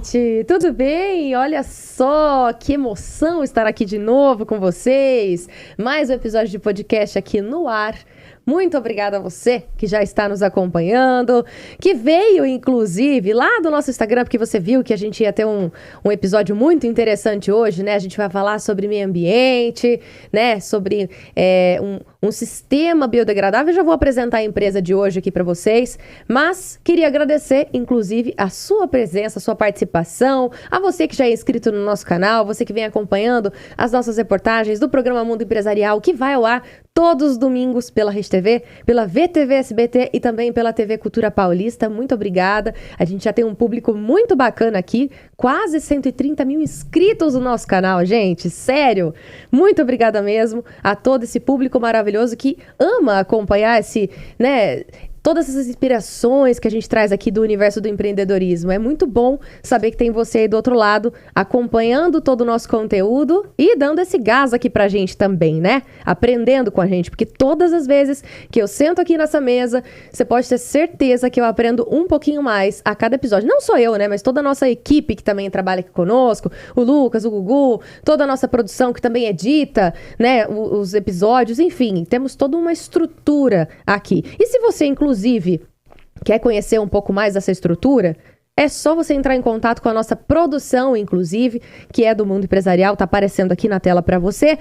gente! Tudo bem? Olha só, que emoção estar aqui de novo com vocês. Mais um episódio de podcast aqui no ar. Muito obrigada a você que já está nos acompanhando, que veio, inclusive, lá do nosso Instagram, porque você viu que a gente ia ter um episódio muito interessante hoje, né? A gente vai falar sobre meio ambiente, né? Sobre um sistema biodegradável. Eu já vou apresentar a empresa de hoje aqui para vocês, mas queria agradecer, inclusive, a sua presença, a sua participação, a você que já é inscrito no nosso canal, você que vem acompanhando as nossas reportagens do programa Mundo Empresarial, que vai ao ar todos os domingos pela Rede TV, pela VTV SBT e também pela TV Cultura Paulista. Muito obrigada. A gente já tem um público muito bacana aqui, quase 130 mil inscritos no nosso canal, gente. Sério, muito obrigada mesmo a todo esse público maravilhoso que ama acompanhar todas essas inspirações que a gente traz aqui do universo do empreendedorismo. É muito bom saber que tem você aí do outro lado, acompanhando todo o nosso conteúdo e dando esse gás aqui pra gente também, né? Aprendendo com a gente, porque todas as vezes que eu sento aqui nessa mesa, você pode ter certeza que eu aprendo um pouquinho mais a cada episódio. Não só eu, né? Mas toda a nossa equipe que também trabalha aqui conosco, o Lucas, o Gugu, toda a nossa produção que também edita, né? Os episódios, enfim, temos toda uma estrutura aqui. E se você, inclusive, quer conhecer um pouco mais dessa estrutura, é só você entrar em contato com a nossa produção, inclusive, que é do Mundo Empresarial, tá aparecendo aqui na tela para você.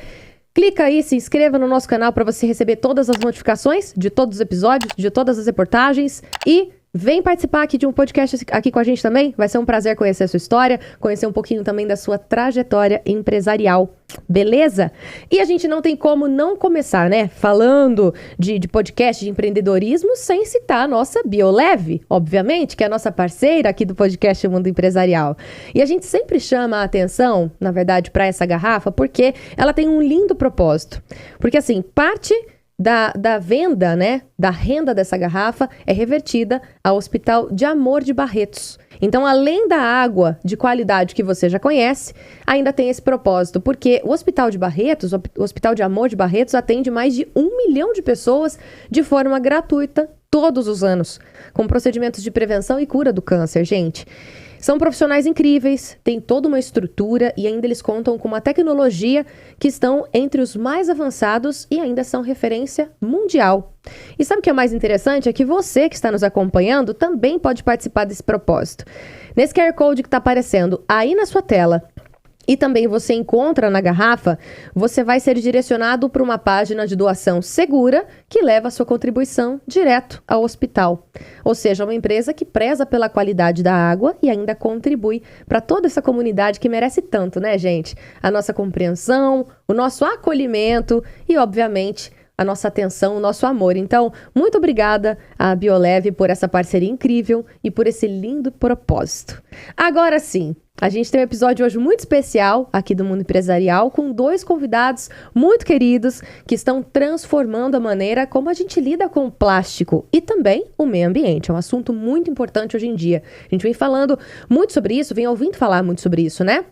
Clica aí, se inscreva no nosso canal para você receber todas as notificações de todos os episódios, de todas as reportagens e vem participar aqui de um podcast aqui com a gente também. Vai ser um prazer conhecer a sua história, conhecer um pouquinho também da sua trajetória empresarial. Beleza? E a gente não tem como não começar, né? Falando de podcast de empreendedorismo sem citar a nossa Bioleve, obviamente, que é a nossa parceira aqui do podcast Mundo Empresarial. E a gente sempre chama a atenção, na verdade, para essa garrafa, porque ela tem um lindo propósito. Porque, assim, parte da venda, né, da renda dessa garrafa é revertida ao Hospital de Amor de Barretos. Então, além da água de qualidade que você já conhece, ainda tem esse propósito, porque o Hospital de Barretos, o Hospital de Amor de Barretos, atende mais de 1 milhão de pessoas de forma gratuita todos os anos, com procedimentos de prevenção e cura do câncer, gente. São profissionais incríveis, têm toda uma estrutura e ainda eles contam com uma tecnologia que estão entre os mais avançados e ainda são referência mundial. E sabe o que é mais interessante? É que você que está nos acompanhando também pode participar desse propósito. Nesse QR Code que está aparecendo aí na sua tela, e também você encontra na garrafa, você vai ser direcionado para uma página de doação segura que leva a sua contribuição direto ao hospital. Ou seja, uma empresa que preza pela qualidade da água e ainda contribui para toda essa comunidade que merece tanto, né, gente? A nossa compreensão, o nosso acolhimento e, obviamente, a nossa atenção, o nosso amor. Então, muito obrigada à Bioleve por essa parceria incrível e por esse lindo propósito. Agora sim, a gente tem um episódio hoje muito especial aqui do Mundo Empresarial com 2 convidados muito queridos que estão transformando a maneira como a gente lida com o plástico e também o meio ambiente. É um assunto muito importante hoje em dia. A gente vem falando muito sobre isso, vem ouvindo falar muito sobre isso, né?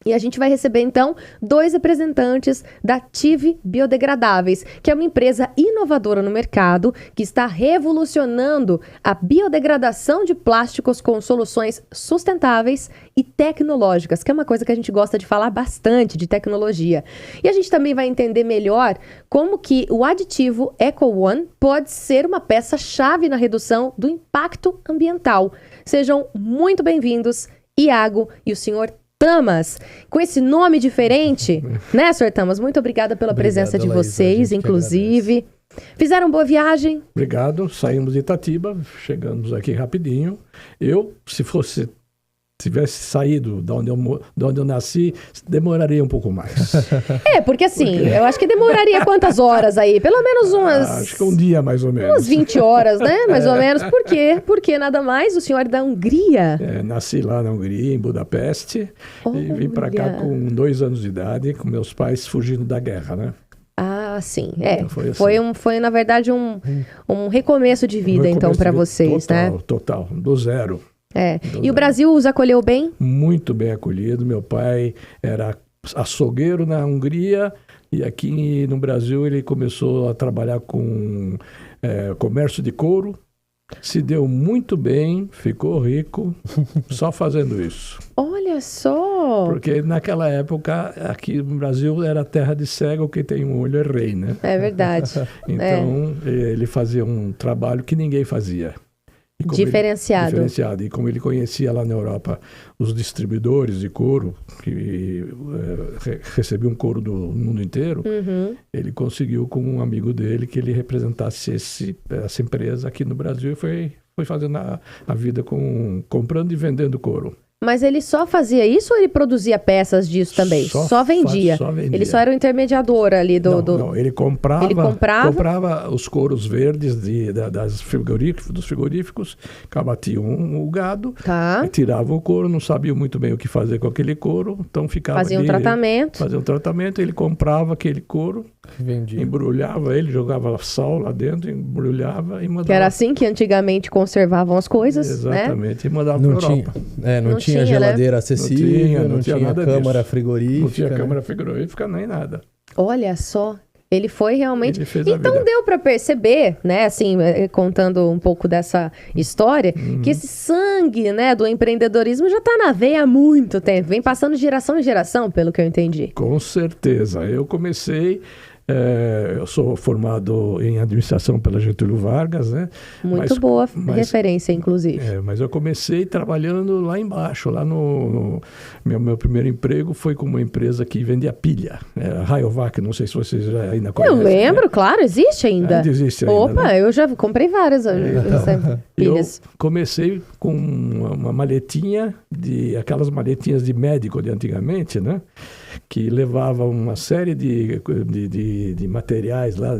E a gente vai receber, então, 2 representantes da TIV Biodegradáveis, que é uma empresa inovadora no mercado que está revolucionando a biodegradação de plásticos com soluções sustentáveis e tecnológicas, que é uma coisa que a gente gosta de falar bastante, de tecnologia. E a gente também vai entender melhor como que o aditivo EcoOne pode ser uma peça-chave na redução do impacto ambiental. Sejam muito bem-vindos, Iago e o senhor Tamas, com esse nome diferente, né, Sr. Tamas? Muito obrigada pela presença de vocês, inclusive. Fizeram boa viagem? Obrigado, saímos de Itatiba, chegamos aqui rapidinho. Se tivesse saído de onde eu nasci, demoraria um pouco mais. Porque assim, eu acho que demoraria quantas horas aí? Pelo menos umas... Acho que um dia, mais ou menos. Umas 20 horas, né? Mais ou menos. Por quê? Porque nada mais, o senhor é da Hungria. Nasci lá na Hungria, em Budapeste, e vim para cá com 2 anos de idade, com meus pais fugindo da guerra, né? Ah, sim. Então foi assim. Foi, na verdade, um recomeço de vida, então, para vocês, total, né? Total, do zero. E o Brasil os acolheu bem? Muito bem acolhido. Meu pai era açougueiro na Hungria e aqui no Brasil ele começou a trabalhar com comércio de couro se deu muito bem, ficou rico, só fazendo isso. Olha só! Porque naquela época, aqui no Brasil, era terra de cego, quem tem um olho é rei, né? É verdade. Então, ele fazia um trabalho que ninguém fazia. Diferenciado. Diferenciado. E como ele conhecia lá na Europa os distribuidores de couro, que recebiam couro do mundo inteiro, ele conseguiu com um amigo dele que ele representasse essa empresa aqui no Brasil e foi fazendo a vida comprando e vendendo couro. Mas ele só fazia isso ou ele produzia peças disso também? Só vendia. Só vendia. Ele só era o intermediador ali do... Não, ele comprava os couros verdes dos frigoríficos, abatiam o gado, tirava o couro, não sabia muito bem o que fazer com aquele couro, então ficava Fazia um tratamento, ele comprava aquele couro, vendia. Embrulhava ele, jogava sal lá dentro, embrulhava e mandava. Que era assim que antigamente conservavam as coisas, exatamente, né? E mandava para a Europa. Não tinha geladeira acessível, não tinha câmara frigorífica. Não tinha câmara frigorífica nem nada. Olha só. Ele foi realmente... Então deu para perceber, né, assim, contando um pouco dessa história, que esse sangue, né, do empreendedorismo já está na veia há muito tempo. Vem passando de geração em geração, pelo que eu entendi. Com certeza. Eu comecei... eu sou formado em administração pela Getúlio Vargas, né? Muito boa referência, inclusive. Mas eu comecei trabalhando lá embaixo, lá no meu primeiro emprego foi com uma empresa que vendia pilha, Rayovac, não sei se vocês já ainda conhecem. Eu lembro, claro, existe ainda. Ainda existe ainda. Opa, né? Eu já comprei várias pilhas. Eu comecei com uma maletinha, aquelas maletinhas de médico de antigamente, né? Que levava uma série de materiais lá.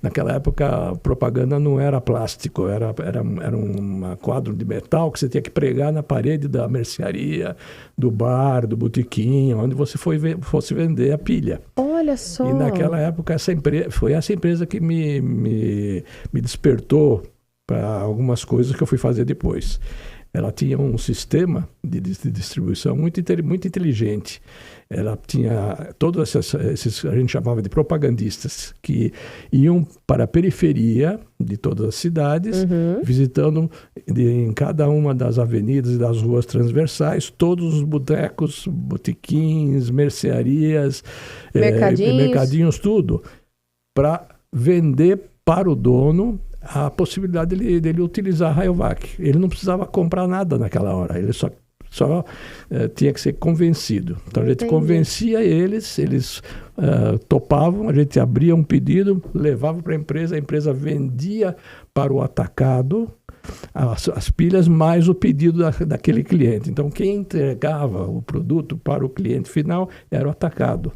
Naquela época, a propaganda não era plástico, era um quadro de metal que você tinha que pregar na parede da mercearia, do bar, do botequim, onde você fosse vender a pilha. Olha só! E naquela época, foi essa empresa que me despertou para algumas coisas que eu fui fazer depois. Ela tinha um sistema de distribuição muito inteligente. Ela tinha todos esses, a gente chamava de propagandistas, que iam para a periferia de todas as cidades, visitando em cada uma das avenidas e das ruas transversais, todos os botecos, botequins, mercearias, mercadinhos, tudo, para vender para o dono a possibilidade dele utilizar a Rayovac. Ele não precisava comprar nada naquela hora, ele só tinha que ser convencido. Então a gente convencia eles topavam, a gente abria um pedido, levava para a empresa vendia para o atacado as pilhas mais o pedido daquele cliente. Então quem entregava o produto para o cliente final era o atacado.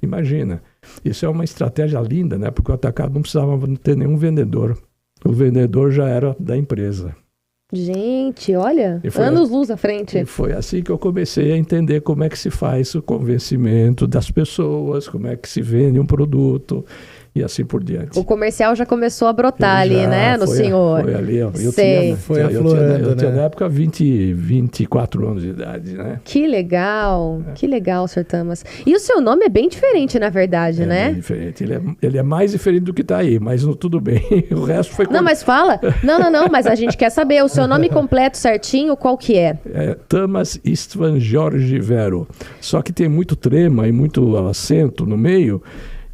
Imagina, isso é uma estratégia linda, né? Porque o atacado não precisava ter nenhum vendedor. O vendedor já era da empresa. Gente, olha, anos-luz à frente. E foi assim que eu comecei a entender como é que se faz o convencimento das pessoas, como é que se vende um produto e assim por diante. O comercial já começou a brotar ali, né, no senhor? Foi ali, ó. Eu tinha na época 24 anos de idade, né? Que legal, Sr. Tamas. E o seu nome é bem diferente, na verdade, né? É bem diferente. Ele é mais diferente do que está aí, mas tudo bem. O resto foi... Não, mas fala. Não, mas a gente quer saber o seu nome completo certinho, qual que é? Tamas Istvan Jorge Vero. Só que tem muito trema e muito acento no meio.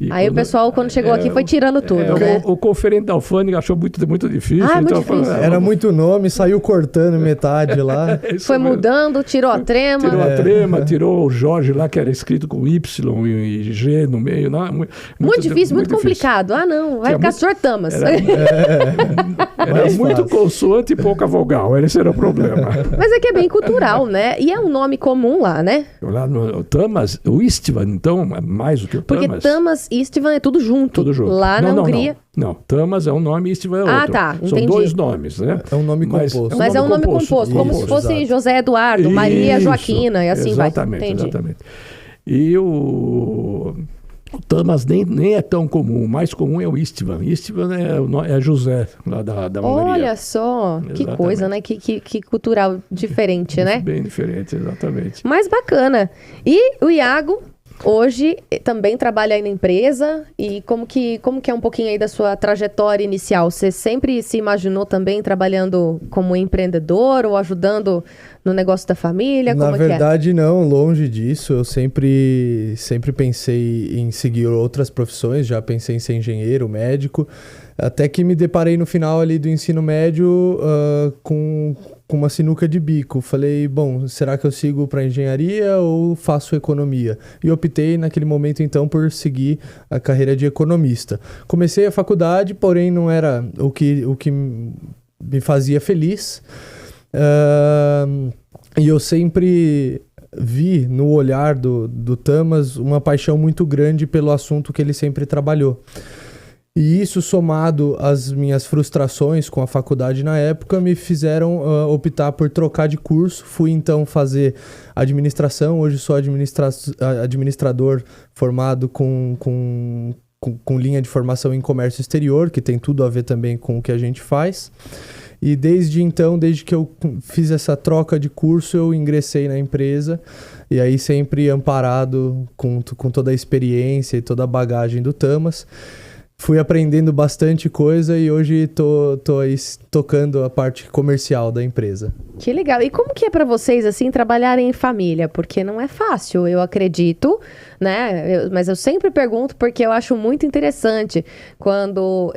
Aí o pessoal, quando chegou aqui, foi tirando tudo, né? O conferente da alfândega achou muito difícil. Muito então difícil. Era muito nome, saiu cortando metade lá. Foi mudando, tirou a trema. Tirou a trema, tirou o Jorge lá, que era escrito com Y e G no meio. Não, muito difícil, muito complicado. Ah, não, vai ficar Sr. Tamas. Era muito consoante e pouca vogal, esse era o problema. Mas é que é bem cultural, né? E é um nome comum lá, né? Lá no Tamas, o Istvan, então, é mais do que o Tamas. Porque Tamas e Istvan é tudo junto. Tudo junto. Lá na Hungria... Não, Tamas é um nome e Istvan é outro. Ah, tá, entendi. São dois nomes, né? É um nome composto. Mas é um nome composto, como se fosse exato. José Eduardo, Maria Joaquina e assim exatamente, vai. Entendi. Exatamente. E o Tamas nem é tão comum. O mais comum é o Istvan. Istvan é José, lá da Hungria. Olha só, que Exatamente. coisa, né? Que cultural diferente, né? Bem diferente, exatamente. Mas bacana. E o Iago Hoje também trabalha aí na empresa, e como que é um pouquinho aí da sua trajetória inicial? Você sempre se imaginou também trabalhando como empreendedor ou ajudando no negócio da família? Na verdade, não, longe disso. Eu sempre pensei em seguir outras profissões, já pensei em ser engenheiro, médico, até que me deparei no final ali do ensino médio com uma sinuca de bico. Falei, bom, será que eu sigo para engenharia ou faço economia? E optei naquele momento então por seguir a carreira de economista. Comecei a faculdade, porém não era o que me fazia feliz. E eu sempre vi no olhar do Tamas uma paixão muito grande pelo assunto que ele sempre trabalhou. E isso, somado às minhas frustrações com a faculdade na época, me fizeram optar por trocar de curso. Fui então fazer administração. Hoje sou administrador formado com linha de formação em comércio exterior, que tem tudo a ver também com o que a gente faz. E desde então, desde que eu fiz essa troca de curso, eu ingressei na empresa. E aí sempre amparado com toda a experiência e toda a bagagem do Tamas. Fui aprendendo bastante coisa e hoje tô aí tocando a parte comercial da empresa. Que legal. E como que é para vocês, assim, trabalharem em família? Porque não é fácil, eu acredito, né? Mas eu sempre pergunto porque eu acho muito interessante quando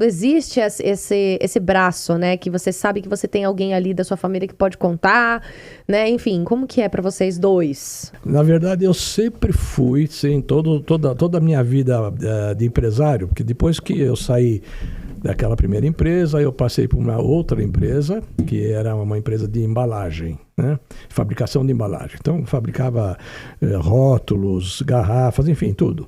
existe esse braço, né? Que você sabe que você tem alguém ali da sua família que pode contar, né? Enfim, como que é para vocês dois? Na verdade, eu sempre fui, sim, toda a minha vida de empresário, porque depois que eu saí daquela primeira empresa, eu passei por uma outra empresa, que era uma empresa de embalagem, né? Fabricação de embalagem. Então, fabricava rótulos, garrafas, enfim, tudo.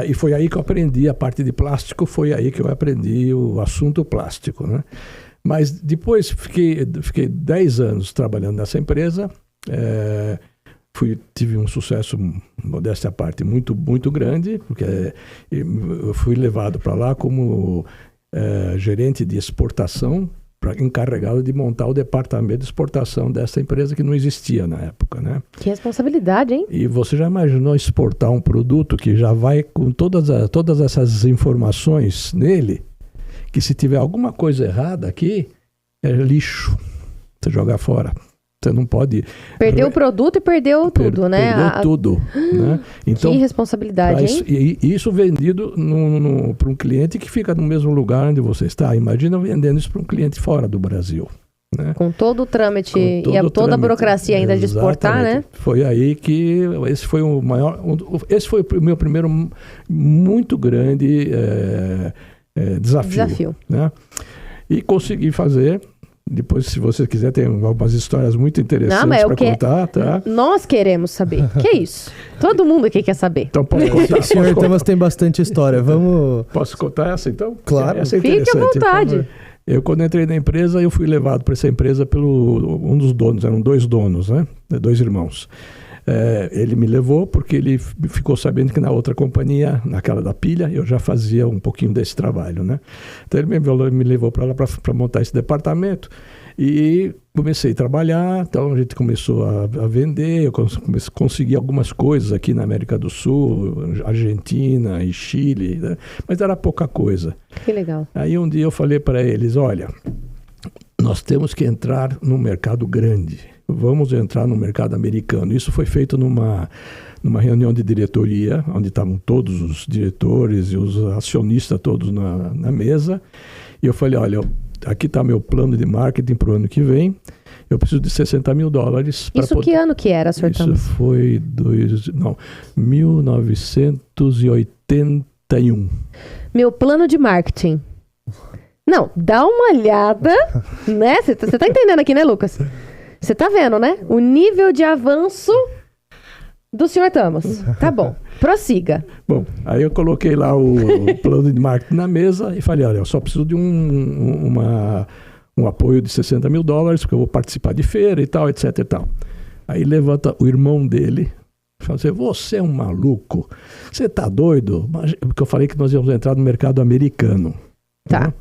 E foi aí que eu aprendi a parte de plástico, foi aí que eu aprendi o assunto plástico, né? Mas depois fiquei 10 anos trabalhando nessa empresa, tive um sucesso, modéstia à parte, muito, muito grande, porque eu fui levado para lá como gerente de exportação, encarregado de montar o departamento de exportação dessa empresa que não existia na época, né? Que responsabilidade, hein? E você já imaginou exportar um produto que já vai com todas essas informações nele, que se tiver alguma coisa errada aqui, é lixo, você jogar fora. Você não pode... Perdeu o produto e perdeu tudo, né? Perdeu tudo, né? Então, que responsabilidade, hein? E isso vendido para um cliente que fica no mesmo lugar onde você está. Imagina vendendo isso para um cliente fora do Brasil, né? Com todo o trâmite toda a burocracia ainda de exportar, né? Foi aí que esse foi o meu primeiro muito grande desafio. Né? E consegui fazer. Depois, se você quiser, tem algumas histórias muito interessantes para contar, tá? Nós queremos saber. Que é isso? Todo mundo aqui quer saber. Então, posso contar? O senhor Tamas tem bastante história. Vamos... Posso contar essa, então? Claro. Essa é Fique à vontade. Eu, quando entrei na empresa, eu fui levado para essa empresa pelo um dos donos. Eram 2 donos, né? 2 irmãos. Ele me levou porque ele ficou sabendo que na outra companhia, naquela da pilha, eu já fazia um pouquinho desse trabalho, né? Então ele me levou para lá para montar esse departamento e comecei a trabalhar. Então a gente começou a vender, eu consegui algumas coisas aqui na América do Sul, Argentina e Chile, né? Mas era pouca coisa. Que legal. Aí um dia eu falei para eles, olha, nós temos que entrar num mercado grande. Vamos entrar no mercado americano. Isso foi feito numa reunião de diretoria, onde estavam todos os diretores e os acionistas todos na mesa. E eu falei, olha, aqui está meu plano de marketing para o ano que vem. Eu preciso de $60 mil. Isso que ano que era, Sr. Tamas? Isso foi 1981. Meu plano de marketing. Não, dá uma olhada, né? Você tá entendendo aqui, né, Lucas? Você tá vendo, né? O nível de avanço do Sr. Tamas. Tá bom, prossiga. Bom, aí eu coloquei lá o plano de marketing na mesa e falei, olha, eu só preciso de um apoio de $60 mil, porque eu vou participar de feira e tal, etc e tal. Aí levanta o irmão dele e fala assim, você é um maluco? Você tá doido? Porque eu falei que nós íamos entrar no mercado americano. Tá. Né?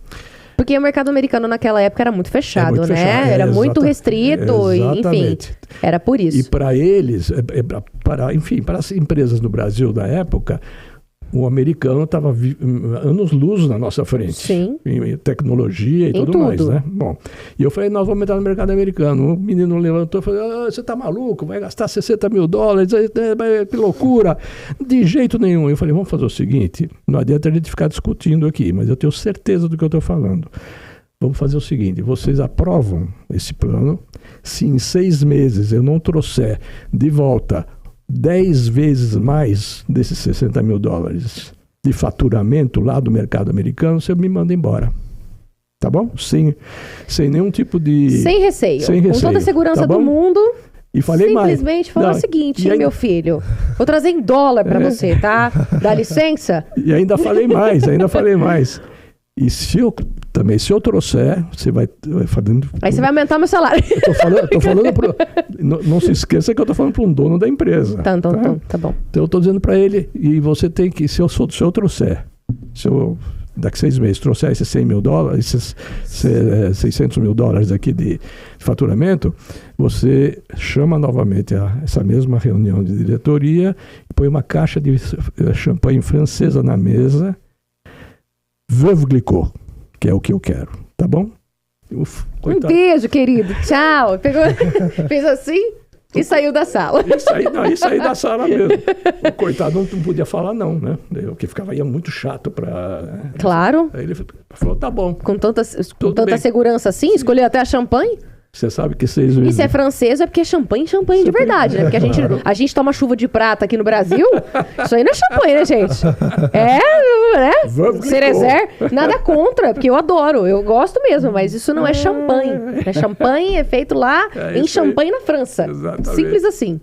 Porque o mercado americano naquela época era muito fechado, muito né? fechado, Era muito restrito, e, enfim, exatamente. era por isso. E para eles, enfim, para as empresas no Brasil da época, o americano estava anos-luz na nossa frente. Sim. Em tecnologia e tudo tudo mais, né? Bom, e eu falei, nós vamos entrar no mercado americano. O menino levantou e falou, você tá maluco? Vai gastar 60 mil dólares? Que loucura! De jeito nenhum. Eu falei, vamos fazer o seguinte, não adianta a gente ficar discutindo aqui, mas eu tenho certeza do que eu estou falando. Vamos fazer o seguinte, vocês aprovam esse plano, se em 6 meses eu não trouxer de volta 10 vezes mais desses 60 mil dólares de faturamento lá do mercado americano, você me manda embora. Tá bom? Sem nenhum tipo de... Sem receio. Com toda a segurança do mundo. E falei simplesmente falou o seguinte, meu filho, vou trazer em dólar para você, tá? Dá licença? E ainda falei mais. E se eu trouxer, você vai falando... Aí você vai aumentar meu salário. Eu tô falando não se esqueça que eu tô falando para um dono da empresa. Tá bom. Então eu tô dizendo para ele, e você tem que, se eu trouxer, daqui 6 meses trouxer esses 100 mil dólares, esses 600 mil dólares aqui de faturamento, você chama novamente essa mesma reunião de diretoria, põe uma caixa de champanhe francesa na mesa, Veuve Clicquot, que é o que eu quero, tá bom? Um beijo, querido. Tchau. Fez assim e saiu da sala. E saí da sala mesmo. O coitado não podia falar não, né? O que ia muito chato para... Claro. Aí ele falou, tá bom. Com tanta segurança assim? Escolheu até a champanhe? Você sabe que 6 vezes... E se é francês, é porque é champanhe de verdade, né? Porque a gente toma chuva de prata aqui no Brasil. Isso aí não é champanhe, né, gente? Né? Cerezer, nada contra, porque eu adoro. Eu gosto mesmo, mas isso não é champanhe. Champanhe é feito lá em Champagne, na França. Exatamente. Simples assim.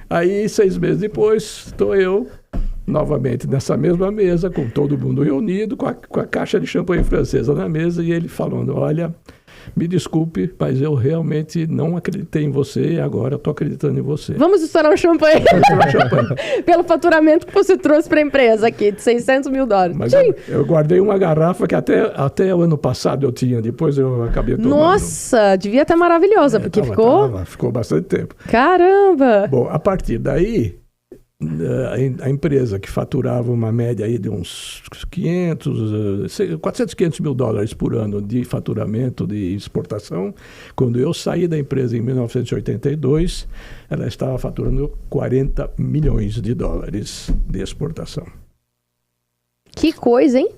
Aí, 6 meses depois, estou eu novamente nessa mesma mesa, com todo mundo reunido, com a caixa de champanhe francesa na mesa, e ele falando, olha... Me desculpe, mas eu realmente não acreditei em você e agora estou acreditando em você. Vamos estourar o champanhe. Pelo faturamento que você trouxe para a empresa aqui, de 600 mil dólares. Mas eu guardei uma garrafa que até o ano passado eu tinha, depois eu acabei tomando. Nossa, devia estar maravilhosa, porque ficou bastante tempo. Caramba! Bom, a partir daí... A empresa que faturava uma média aí de uns 400, 500 mil dólares por ano de faturamento de exportação, quando eu saí da empresa em 1982, ela estava faturando 40 milhões de dólares de exportação. Que coisa, hein?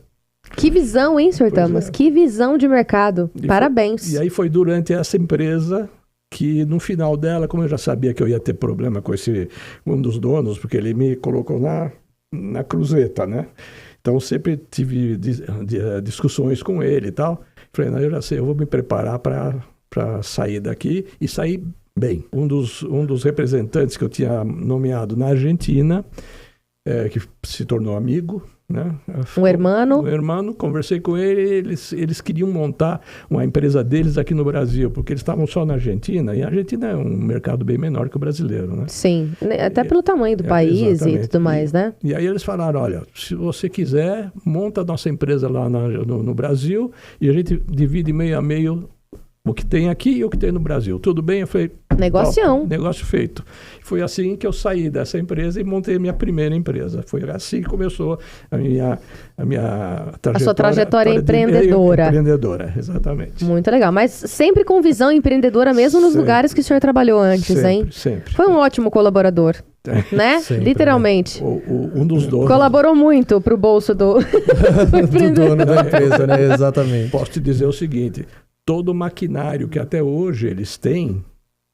Que visão, hein, Sr. Tamas? Que visão de mercado. Parabéns. E aí foi durante essa empresa... que no final dela, como eu já sabia que eu ia ter problema com um dos donos, porque ele me colocou na cruzeta, né? Então sempre tive discussões com ele e tal. Falei, não, eu já sei, eu vou me preparar para sair daqui e sair bem. Um dos representantes que eu tinha nomeado na Argentina, que se tornou amigo, né? Um irmão, conversei com ele, eles queriam montar uma empresa deles aqui no Brasil, porque eles estavam só na Argentina, e a Argentina é um mercado bem menor que o brasileiro, né? Sim, até pelo tamanho do país e tudo mais, né? E aí eles falaram, olha, se você quiser, monta a nossa empresa lá no Brasil, e a gente divide meio a meio o que tem aqui e o que tem no Brasil. Tudo bem? Eu falei... Negocião. Negócio feito. Foi assim que eu saí dessa empresa e montei a minha primeira empresa. Foi assim que começou a minha trajetória. A sua trajetória empreendedora. Empreendedora, exatamente. Muito legal. Mas sempre com visão empreendedora, mesmo nos lugares que o senhor trabalhou antes, hein? Sempre. Foi um ótimo colaborador. Né? Sempre, literalmente. Um dos donos. Colaborou muito pro bolso do dono da empresa, né? Exatamente. Posso te dizer o seguinte... Todo o maquinário que até hoje eles têm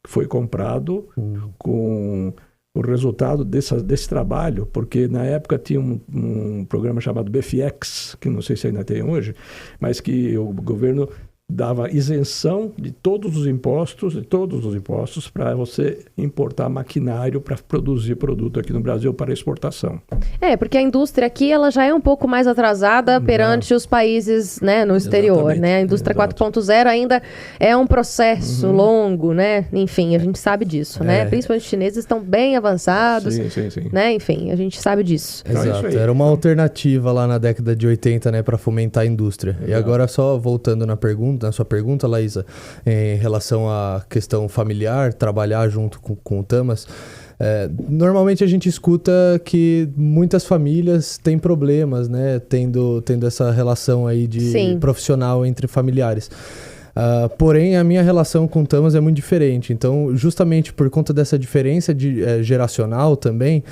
foi comprado com o resultado desse trabalho, porque na época tinha um programa chamado BFX, que não sei se ainda tem hoje, mas que o governo dava isenção de todos os impostos para você importar maquinário para produzir produto aqui no Brasil para exportação. Porque a indústria aqui ela já é um pouco mais atrasada perante os países, né, no exterior, Exatamente. né? A indústria 4.0 ainda é um processo longo, né? Enfim, a gente sabe disso, né? Principalmente os chineses estão bem avançados, Sim. né? Enfim, a gente sabe disso. Então, é isso Exato, aí. era uma alternativa lá na década de 80, né, para fomentar a indústria. E agora só voltando na sua pergunta, Laísa, em relação à questão familiar, trabalhar junto com o Tamas, normalmente a gente escuta que muitas famílias têm problemas, né, tendo essa relação aí de profissional entre familiares. Porém, a minha relação com o Tamas é muito diferente. Então, justamente por conta dessa diferença geracional também,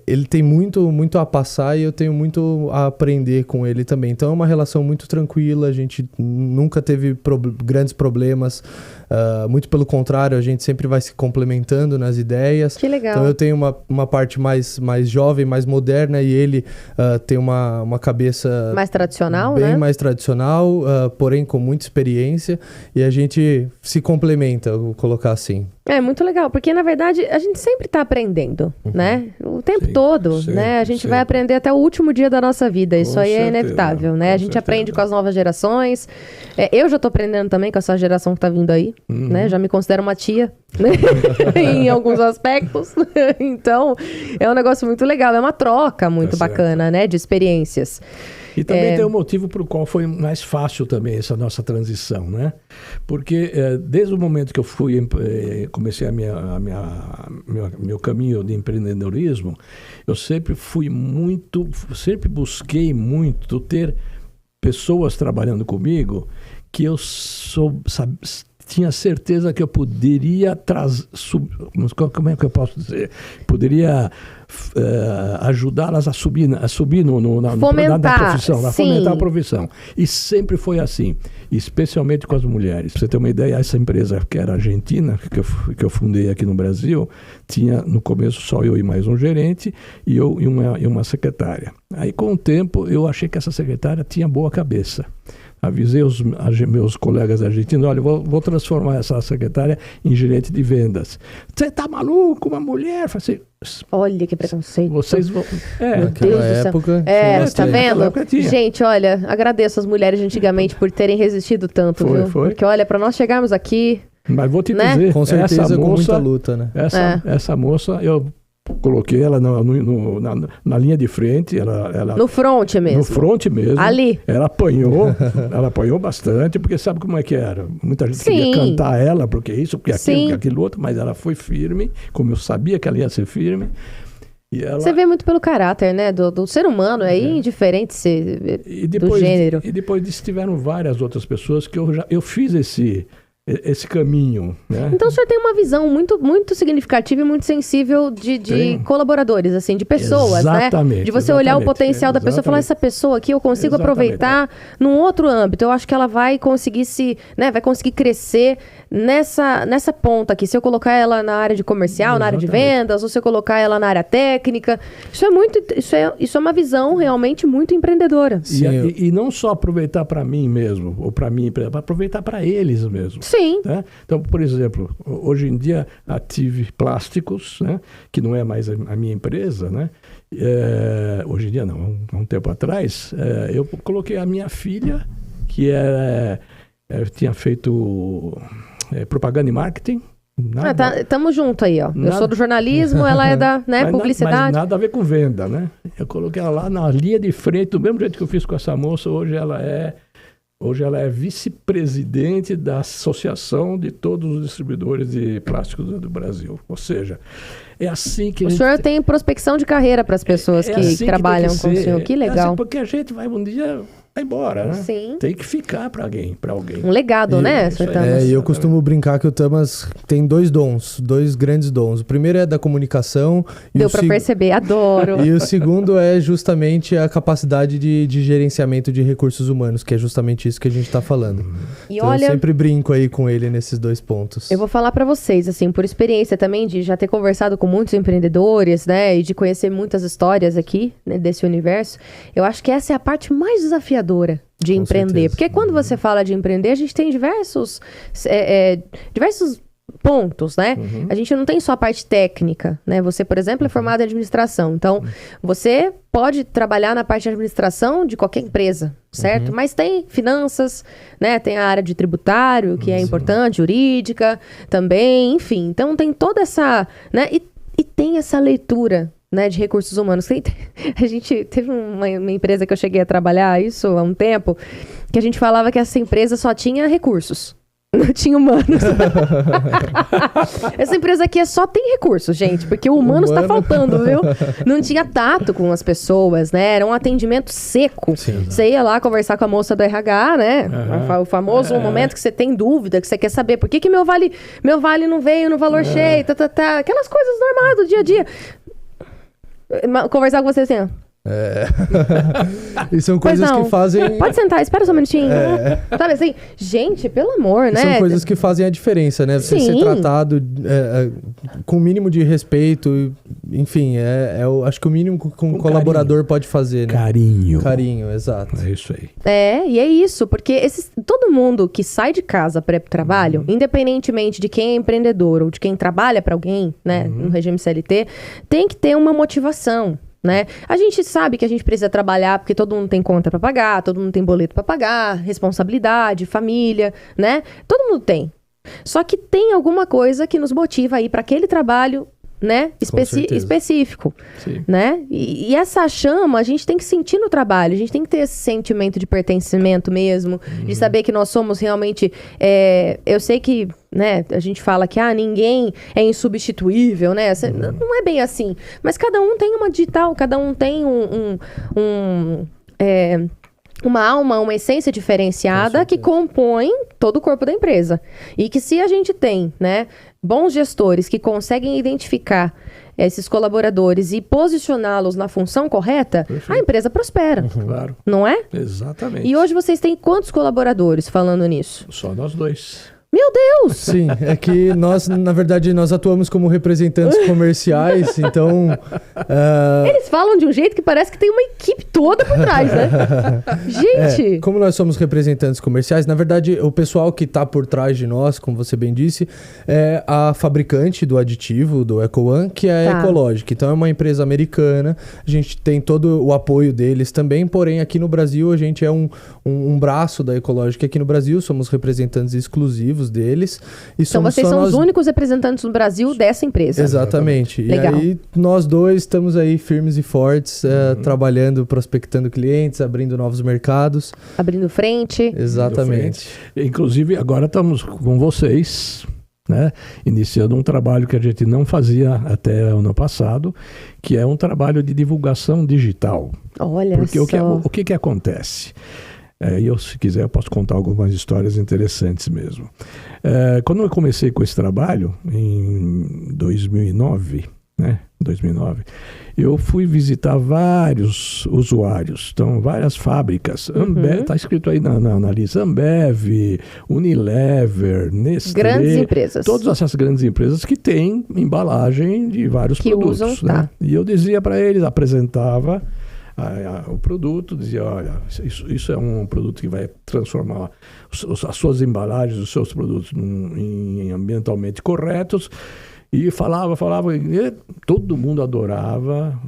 ele tem muito a passar e eu tenho muito a aprender com ele também. Então, é uma relação muito tranquila, a gente nunca teve grandes problemas. Muito pelo contrário, a gente sempre vai se complementando nas ideias. Que legal. Então, eu tenho uma parte mais jovem, mais moderna, e ele tem uma cabeça... Mais tradicional, bem né? mais tradicional, porém com muita experiência, e a gente se complementa, eu vou colocar assim. É muito legal, porque na verdade a gente sempre está aprendendo, né? O tempo todo, né? A gente vai aprender até o último dia da nossa vida. Isso aí é inevitável, né? A gente aprende com as novas gerações. Eu já estou aprendendo também com essa geração que está vindo aí, né? Já me considero uma tia, né? Em alguns aspectos. Então, é um negócio muito legal. É uma troca muito bacana, né? De experiências. E também tem um motivo para o qual foi mais fácil também essa nossa transição, né? Porque desde o momento que eu comecei meu caminho de empreendedorismo, eu sempre busquei muito ter pessoas trabalhando comigo que eu tinha certeza que eu poderia como é que eu posso dizer? Poderia ajudá-las a subir na profissão, a fomentar a profissão. E sempre foi assim, especialmente com as mulheres. Pra você ter uma ideia, essa empresa que era argentina, que eu fundei aqui no Brasil, tinha no começo só eu e mais um gerente e uma secretária. Aí com o tempo eu achei que essa secretária tinha boa cabeça. Avisei meus colegas argentinos, olha, vou transformar essa secretária em gerente de vendas. Você tá maluco? Uma mulher? Falei assim, olha que preconceito. Vocês vão... Meu Deus do céu. Época, tá vendo? Gente, olha, agradeço as mulheres de antigamente por terem resistido tanto, viu? Porque, olha, para nós chegarmos aqui... Mas vou te dizer, com certeza, essa moça, com muita luta, né? Essa moça, eu... coloquei ela na linha de frente. Ela, no front mesmo. No front mesmo. Ali. Ela apanhou bastante, porque sabe como é que era? Muita gente queria cantar ela, porque isso, porque aquilo, porque aquilo outro, mas ela foi firme, como eu sabia que ela ia ser firme. E ela... Você vê muito pelo caráter, né? Do ser humano, é indiferente do gênero. E depois disso tiveram várias outras pessoas que eu fiz esse caminho, né? Então o senhor tem uma visão muito, muito significativa e muito sensível de colaboradores, assim, de pessoas, né? De você olhar o potencial da pessoa e falar, essa pessoa aqui eu consigo aproveitar num outro âmbito. Eu acho que ela vai conseguir vai conseguir crescer nessa ponta aqui. Se eu colocar ela na área de comercial, na área de vendas, ou se eu colocar ela na área técnica, isso é uma visão realmente muito empreendedora. E não só aproveitar para mim mesmo, ou para mim, para aproveitar para eles mesmo. Sim. Tá? Então, por exemplo, hoje em dia a Tive Plásticos, né, que não é mais a minha empresa, né, hoje em dia não, há um tempo atrás, eu coloquei a minha filha, que tinha feito propaganda e marketing. Tamo junto aí, ó. Eu sou do jornalismo, ela é da publicidade. Mas nada a ver com venda, né? Eu coloquei ela lá na linha de frente, do mesmo jeito que eu fiz com essa moça. Hoje ela é vice-presidente da Associação de todos os distribuidores de plásticos do Brasil. Ou seja, é assim que... O senhor tem prospecção de carreira para as pessoas que trabalham com o senhor. Que legal. Assim, porque a gente vai um dia... vai embora, né? Sim. Tem que ficar para alguém. Um legado, né, Sr. Tamas? E eu costumo brincar que o Tamas tem dois grandes dons. O primeiro é da comunicação. Deu para perceber, adoro. E o segundo é justamente a capacidade de gerenciamento de recursos humanos, que é justamente isso que a gente está falando. E então, olha, eu sempre brinco aí com ele nesses dois pontos. Eu vou falar para vocês, assim, por experiência também, de já ter conversado com muitos empreendedores, né, e de conhecer muitas histórias aqui, né, desse universo, eu acho que essa é a parte mais desafiadora desafiadora de Com empreender. certeza. Porque quando você fala de empreender, a gente tem diversos pontos, né? A gente não tem só a parte técnica, né? Você, por exemplo, é formado em administração. Então, você pode trabalhar na parte de administração de qualquer empresa, certo? Mas tem finanças, né? Tem a área de tributário, que é importante, jurídica também, enfim. Então, tem toda essa, né? E tem essa leitura, né, de recursos humanos. A gente teve uma empresa que eu cheguei a trabalhar isso há um tempo, que a gente falava que essa empresa só tinha recursos. Não tinha humanos. Essa empresa aqui só tem recursos, gente, porque o humano está faltando, viu? Não tinha tato com as pessoas, né? Era um atendimento seco. Sim. Você ia lá conversar com a moça do RH, né? O famoso momento que você tem dúvida, que você quer saber por que meu vale não veio no valor cheio, aquelas coisas normais do dia a dia. Conversar com você assim, ó. E são coisas que fazem... Pode sentar, espera só um minutinho. Sabe assim? Gente, pelo amor, né? São coisas que fazem a diferença, né? Você ser tratado com o mínimo de respeito, enfim, acho que o mínimo que um colaborador pode fazer, né? Carinho, exato. É isso aí. E é isso, porque todo mundo que sai de casa para ir pro trabalho, independentemente de quem é empreendedor ou de quem trabalha para alguém, né, no regime CLT, tem que ter uma motivação. Né? A gente sabe que a gente precisa trabalhar porque todo mundo tem conta para pagar, todo mundo tem boleto para pagar, responsabilidade, família, né? Todo mundo tem. Só que tem alguma coisa que nos motiva a ir para aquele trabalho, né? Específico, Sim. Né? E essa chama a gente tem que sentir no trabalho, a gente tem que ter esse sentimento de pertencimento mesmo, de saber que nós somos realmente... eu sei que, né, a gente fala que ninguém é insubstituível, né? Não é bem assim. Mas cada um tem uma digital, cada um tem uma alma, uma essência diferenciada que compõe todo o corpo da empresa. E que se a gente tem, né, bons gestores que conseguem identificar esses colaboradores e posicioná-los na função correta, a empresa prospera. Claro. Não é? Exatamente. E hoje vocês têm quantos colaboradores falando nisso? Só nós dois. Meu Deus! Sim, é que nós, na verdade, nós atuamos como representantes comerciais, então... Eles falam de um jeito que parece que tem uma equipe toda por trás, né? Gente! Como nós somos representantes comerciais, na verdade, o pessoal que está por trás de nós, como você bem disse, é a fabricante do aditivo, do EcoOne, que é a Ecologic. Então, é uma empresa americana, a gente tem todo o apoio deles também, porém, aqui no Brasil, a gente é um braço da Ecologic aqui no Brasil, somos representantes exclusivos deles. Então vocês são os únicos representantes no Brasil dessa empresa. Exatamente. Legal. E aí nós dois estamos aí firmes e fortes, trabalhando, prospectando clientes, abrindo novos mercados. Abrindo frente. Exatamente. Inclusive agora estamos com vocês, né, iniciando um trabalho que a gente não fazia até ano passado, que é um trabalho de divulgação digital. Olha Porque só. o que acontece? Se quiser, eu posso contar algumas histórias interessantes mesmo. Quando eu comecei com esse trabalho, em 2009, né? 2009, eu fui visitar vários usuários, então várias fábricas. Está escrito aí na lista, Ambev, Unilever, Nestlé. Grandes empresas. Todas essas grandes empresas que têm embalagem de vários que produtos. Usam, né? tá. E eu dizia para eles, apresentava o produto, dizia, olha, isso é um produto que vai transformar as suas embalagens, os seus produtos em ambientalmente corretos, e falava, e todo mundo adorava,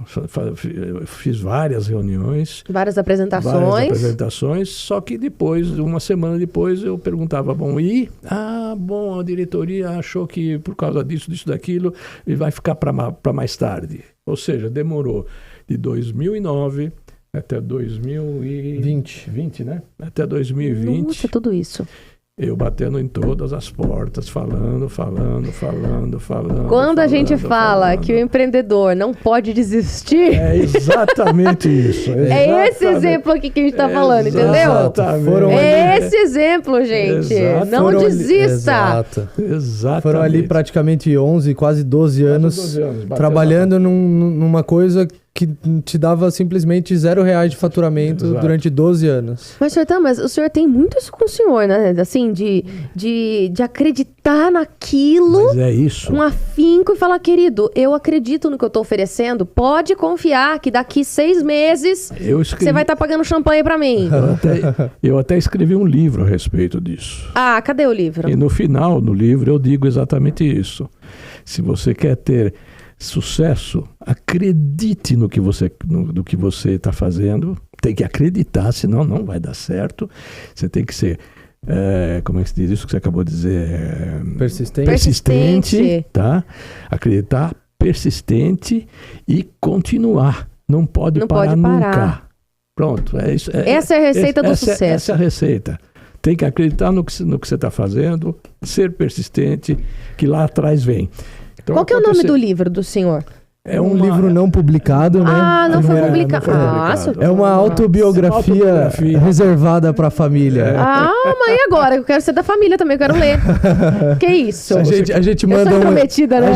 fiz várias reuniões. Várias apresentações. Só que depois, uma semana depois, eu perguntava, a diretoria achou que por causa disso, daquilo, ele vai ficar para mais tarde. Ou seja, demorou de 2009 até 2020, né? Até 2020. Nossa, tudo isso. Eu batendo em todas as portas, falando. Quando a gente fala que o empreendedor não pode desistir... É exatamente isso. É esse exemplo aqui que a gente está falando, entendeu? É esse exemplo, gente. Exato. Não desista. Exatamente. Foram ali praticamente 11, quase 12 anos, trabalhando numa coisa que te dava simplesmente R$0 de faturamento Exato. durante 12 anos. Mas, senhor, mas o senhor tem muito isso com o senhor, né? Assim, de acreditar naquilo Mas é isso. com afinco e falar, querido, eu acredito no que eu tô oferecendo, pode confiar que daqui 6 meses você vai estar pagando champanhe pra mim. Eu até escrevi um livro a respeito disso. Ah, cadê o livro? E no final, no livro, eu digo exatamente isso. Se você quer ter sucesso, acredite no que você está fazendo. Tem que acreditar, senão não vai dar certo. Você tem que ser, como é que se diz isso que você acabou de dizer? Persistente, tá? Acreditar, persistente e continuar. Não pode parar nunca. Pronto, é isso. Essa é a receita do sucesso. Essa é a receita. Tem que acreditar no que você está fazendo, ser persistente, que lá atrás vem. Então, qual que é o nome do livro do senhor? É um livro não publicado, né? Ah, não foi publicado. É uma autobiografia reservada para a família. Ah, mas e agora? Eu quero ser da família também, eu quero ler. Que isso? A gente manda eu sou intrometida, né?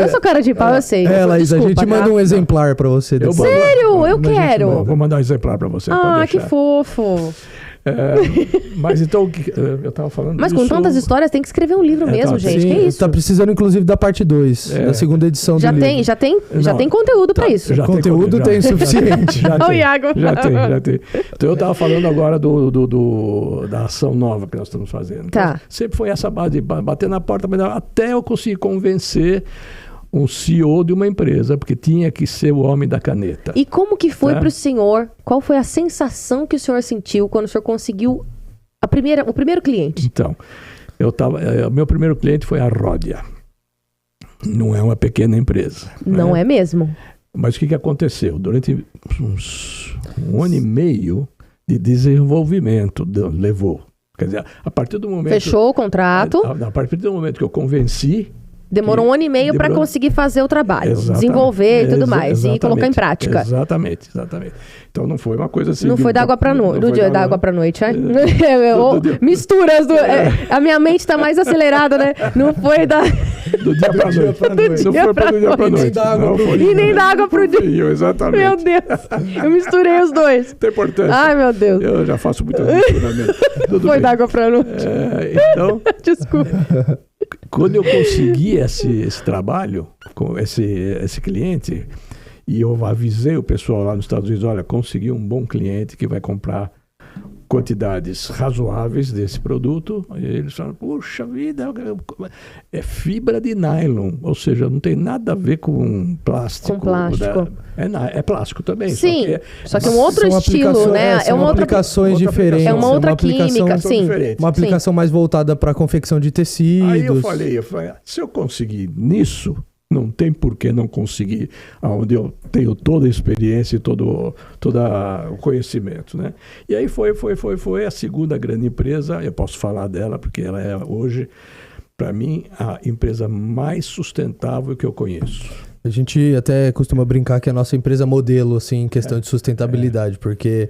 Eu sou cara de pau, eu sei. Laís, a gente manda um exemplar para você. Sério? Eu quero. Vou mandar um exemplar para você. Ah, que fofo. Mas então, eu estava falando Mas disso... com tantas histórias, tem que escrever um livro mesmo, gente. Sim, que isso? Tá precisando, inclusive, da parte 2, da segunda edição do livro. Já tem conteúdo pra isso. Já conteúdo tem suficiente. Olha o Iago. Já tem. Então eu estava falando agora da ação nova que nós estamos fazendo. Tá. Então, sempre foi essa base de bater na porta, até eu conseguir convencer um CEO de uma empresa, porque tinha que ser o homem da caneta. E como que foi pro senhor? Qual foi a sensação que o senhor sentiu quando o senhor conseguiu o primeiro cliente? Então, meu primeiro cliente foi a Ródia. Não é uma pequena empresa. Não é mesmo? Mas o que aconteceu? Durante uns 1 ano e meio de desenvolvimento levou. Quer dizer, a partir do momento... Fechou o contrato. A partir do momento que eu convenci... Demorou 1 ano e meio para conseguir fazer o trabalho, desenvolver e tudo mais, e colocar em prática. Exatamente. Então não foi uma coisa assim... Não foi da água para noite, do dia da água para noite, é? Misturas, a minha mente tá mais acelerada, né? Não foi do dia para noite. Não foi do dia para noite. E nem da água para o dia. Exatamente. Meu Deus, eu misturei os dois. Tem importância. Ai, meu Deus. Eu já faço muita misturamento. Foi da água para noite. Então... Desculpa. Quando eu consegui esse trabalho com esse cliente, e eu avisei o pessoal lá nos Estados Unidos, olha, consegui um bom cliente que vai comprar quantidades razoáveis desse produto, e eles falaram, puxa vida, é fibra de nylon, ou seja, não tem nada a ver com plástico. Com plástico. É plástico também. Sim, só que é um outro estilo, né? São aplicações diferentes. É uma outra química, sim. Uma aplicação mais voltada para a confecção de tecidos. Aí eu falei, se eu conseguir nisso, não tem por que não conseguir, onde eu tenho toda a experiência e todo o conhecimento, né? E aí foi a segunda grande empresa, eu posso falar dela, porque ela é hoje, para mim, a empresa mais sustentável que eu conheço. A gente até costuma brincar que é a nossa empresa modelo, assim, em questão de sustentabilidade, porque...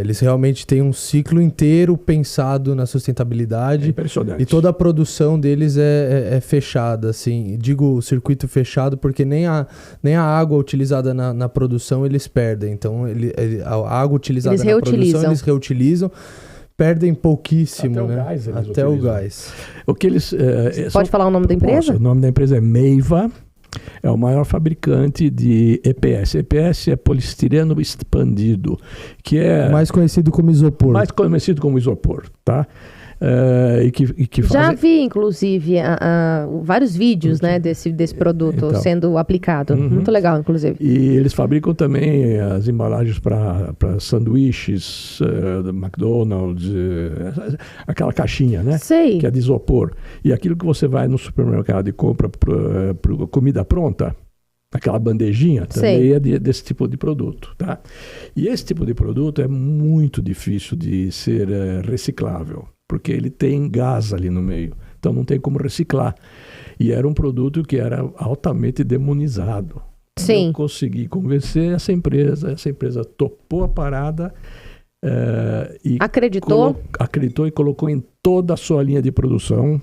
eles realmente têm um ciclo inteiro pensado na sustentabilidade. É impressionante. E toda a produção deles é fechada, assim. Digo circuito fechado porque nem a água utilizada na produção eles perdem. Então, a água utilizada na produção eles reutilizam. Perdem pouquíssimo, até né? O gás eles até utilizam. O gás. O que eles, Pode falar o nome da empresa? O nome da empresa é Meiva. É o maior fabricante de EPS. EPS é poliestireno expandido, que é... mais conhecido como isopor. Tá? Já vi, inclusive, vários vídeos, né, desse produto sendo aplicado. Muito legal, inclusive. E eles fabricam também as embalagens para sanduíches do McDonald's, aquela caixinha, né? Sei. Que é de isopor. E aquilo que você vai no supermercado e compra comida pronta, aquela bandejinha, também é desse tipo de produto, tá? E esse tipo de produto é muito difícil de ser reciclável, porque ele tem gás ali no meio, então não tem como reciclar. E era um produto que era altamente demonizado. Sim. Eu consegui convencer essa empresa topou a parada e acreditou e colocou em toda a sua linha de produção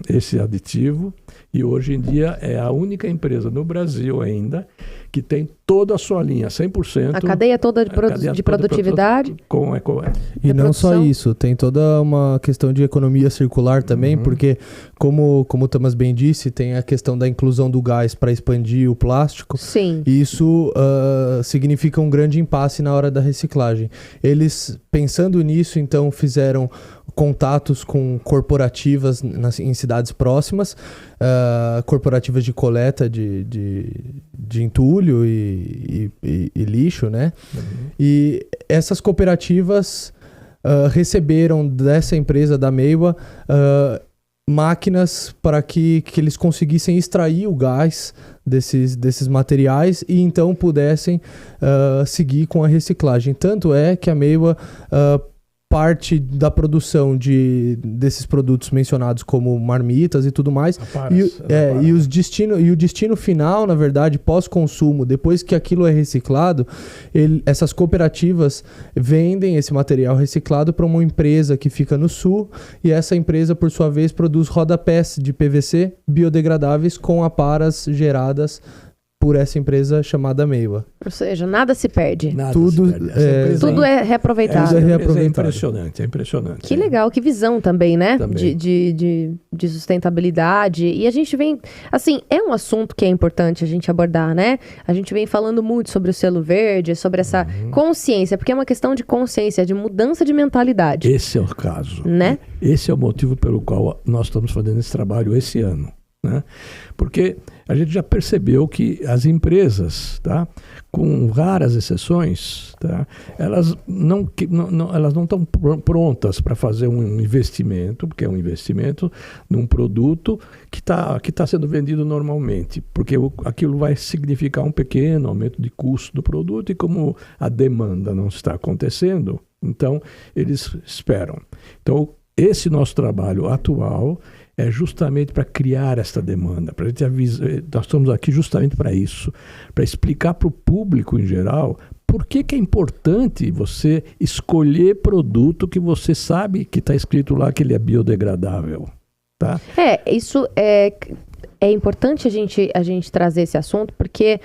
esse aditivo, e hoje em dia é a única empresa no Brasil ainda que tem toda a sua linha, 100%. A cadeia toda de produtividade. Com EcoWare. E não só isso, tem toda uma questão de economia circular também, porque, como o Thomas bem disse, tem a questão da inclusão do gás para expandir o plástico. Sim. E isso significa um grande impasse na hora da reciclagem. Eles, pensando nisso, então, fizeram contatos com corporativas em cidades próximas, corporativas de coleta de entulho e lixo, né? E essas cooperativas receberam dessa empresa, da Meiwa, máquinas para que eles conseguissem extrair o gás desses materiais e então pudessem seguir com a reciclagem. Tanto é que a Meiwa parte da produção desses produtos mencionados como marmitas e tudo mais, e o destino final, na verdade, pós-consumo, depois que aquilo é reciclado, essas cooperativas vendem esse material reciclado para uma empresa que fica no sul, e essa empresa, por sua vez, produz rodapés de PVC biodegradáveis com aparas geradas por essa empresa chamada Meiwa. Ou seja, nada se perde. Tudo É reaproveitado. É impressionante. Que legal, que visão também, né? Também. De sustentabilidade. E a gente vem... Assim, é um assunto que é importante a gente abordar, né? A gente vem falando muito sobre o selo verde, sobre essa consciência, porque é uma questão de consciência, de mudança de mentalidade. Esse é o caso. Né? Esse é o motivo pelo qual nós estamos fazendo esse trabalho esse ano. Né? Porque a gente já percebeu que as empresas, tá, com raras exceções, tá, elas não estão prontas para fazer um investimento, porque é um investimento num produto que tá sendo vendido normalmente, porque aquilo vai significar um pequeno aumento de custo do produto, e como a demanda não está acontecendo, então eles esperam. Então, esse nosso trabalho atual é justamente para criar esta demanda, para a gente avisar. Nós estamos aqui justamente para isso, para explicar para o público em geral por que é importante você escolher produto que você sabe que está escrito lá que ele é biodegradável. Tá? Isso é importante a gente trazer esse assunto, porque